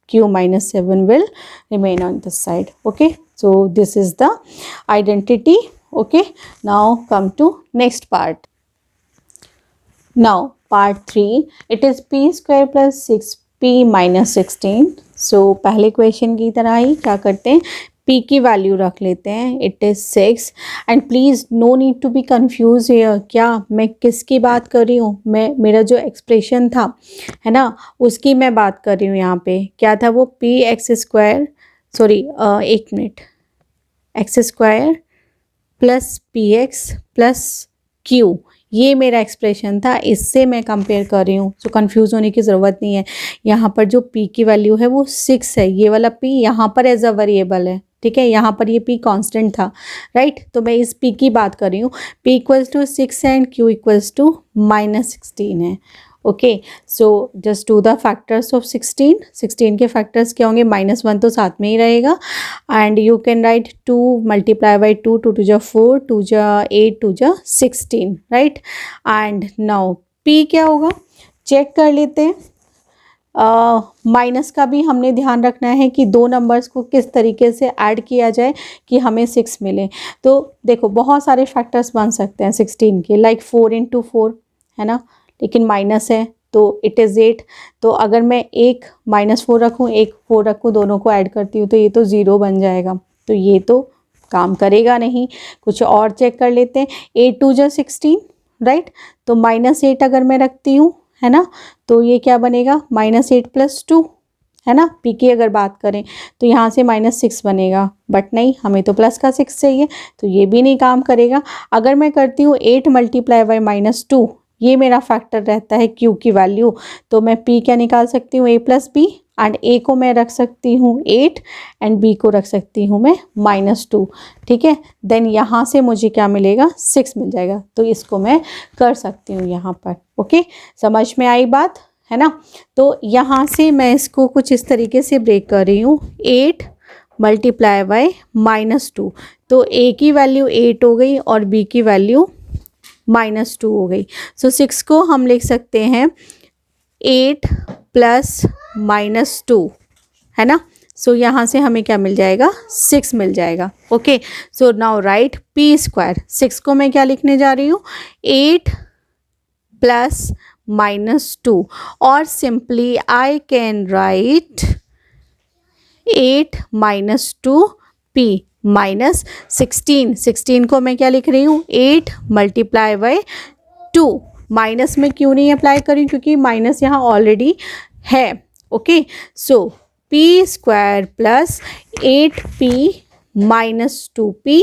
q minus 7 will remain on this side. Okay, so this is the identity. Okay, now come to next part. Now part 3, it is p square plus 6p minus 16. so पहले क्वेश्चन की तरह ही क्या करते हैं, p की वैल्यू रख लेते हैं, it is 6. And please no need to be confuse here, क्या मैं किसकी बात कर रही हूँ, मैं मेरा जो एक्सप्रेशन था है ना उसकी मैं बात कर रही हूँ. यहाँ पे क्या था वो p एक्स स्क्वायर, सॉरी एक minute, x square plus p x plus Q, ये मेरा एक्सप्रेशन था, इससे मैं कंपेयर कर रही हूँ. सो कंफ्यूज होने की ज़रूरत नहीं है. यहाँ पर जो p की वैल्यू है वो 6 है, ये वाला p यहाँ पर एज अ वेरिएबल है, ठीक है, यहाँ पर ये p कांस्टेंट था, राइट. तो मैं इस p की बात कर रही हूँ. p equals to 6 and q equals to minus 16 है. Okay, so just to the factors of 16 के फैक्टर्स क्या होंगे, -1 तो साथ में ही रहेगा, and you can write 2 multiply by 2, 2 टू जा 4, 2 जा 8, 2 जा 16, राइट. एंड नाउ p क्या होगा चेक कर लेते हैं. माइनस का भी हमने ध्यान रखना है कि दो नंबर्स को किस तरीके से ऐड किया जाए कि हमें 6 मिले. तो देखो बहुत सारे फैक्टर्स बन सकते हैं 16 के, लाइक 4 इंटू 4 है ना, लेकिन माइनस है तो इट इज़ 8. तो अगर मैं एक -4 रखूँ एक 4 रखूँ, दोनों को ऐड करती हूँ तो ये तो 0 बन जाएगा, तो ये तो काम करेगा नहीं. कुछ और चेक कर लेते हैं. 8 2 जा 16, राइट, तो -8 अगर मैं रखती हूँ है ना, तो ये क्या बनेगा -8 प्लस 2 है ना. p की अगर बात करें तो यहाँ से -6 बनेगा, बट नहीं, हमें तो प्लस का 6 चाहिए, तो ये भी नहीं काम करेगा. अगर मैं करती हूँ 8 मल्टीप्लाई बाई -2, ये मेरा फैक्टर रहता है q की वैल्यू, तो मैं p क्या निकाल सकती हूँ, a plus b, and a को मैं रख सकती हूँ 8 एंड b को रख सकती हूँ मैं -2, ठीक है. देन यहाँ से मुझे क्या मिलेगा 6 मिल जाएगा, तो इसको मैं कर सकती हूँ यहाँ पर. ओके, समझ में आई बात है ना. तो यहाँ से मैं इसको कुछ इस तरीके से ब्रेक कर रही हूँ, 8 मल्टीप्लाई बाय -2, तो a की वैल्यू 8 हो गई और b की वैल्यू -2 हो गई. सो 6 को हम लिख सकते हैं 8 प्लस -2 है ना. सो यहाँ से हमें क्या मिल जाएगा 6 मिल जाएगा. Okay, so now right p square, 6 को मैं क्या लिखने जा रही हूँ 8 प्लस -2, और simply I can right 8 -2 p -16. 16 को मैं क्या लिख रही हूँ 8 मल्टीप्लाई बाय 2 माइनस में क्यों नहीं अप्लाई करी, क्योंकि माइनस यहाँ ऑलरेडी है. Okay, so p square plus 8p minus 2p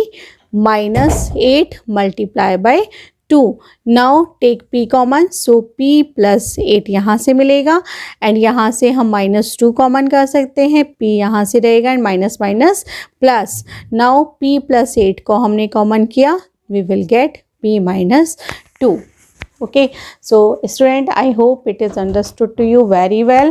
minus 8 multiply by 2. Now take p common, so p plus 8 यहाँ से मिलेगा एंड यहाँ से हम माइनस 2 कॉमन कर सकते हैं. p यहाँ से रहेगा and minus minus plus. Now p plus 8 को हमने कॉमन किया, we will get p minus 2. Okay, so student, I hope it is understood to you very well.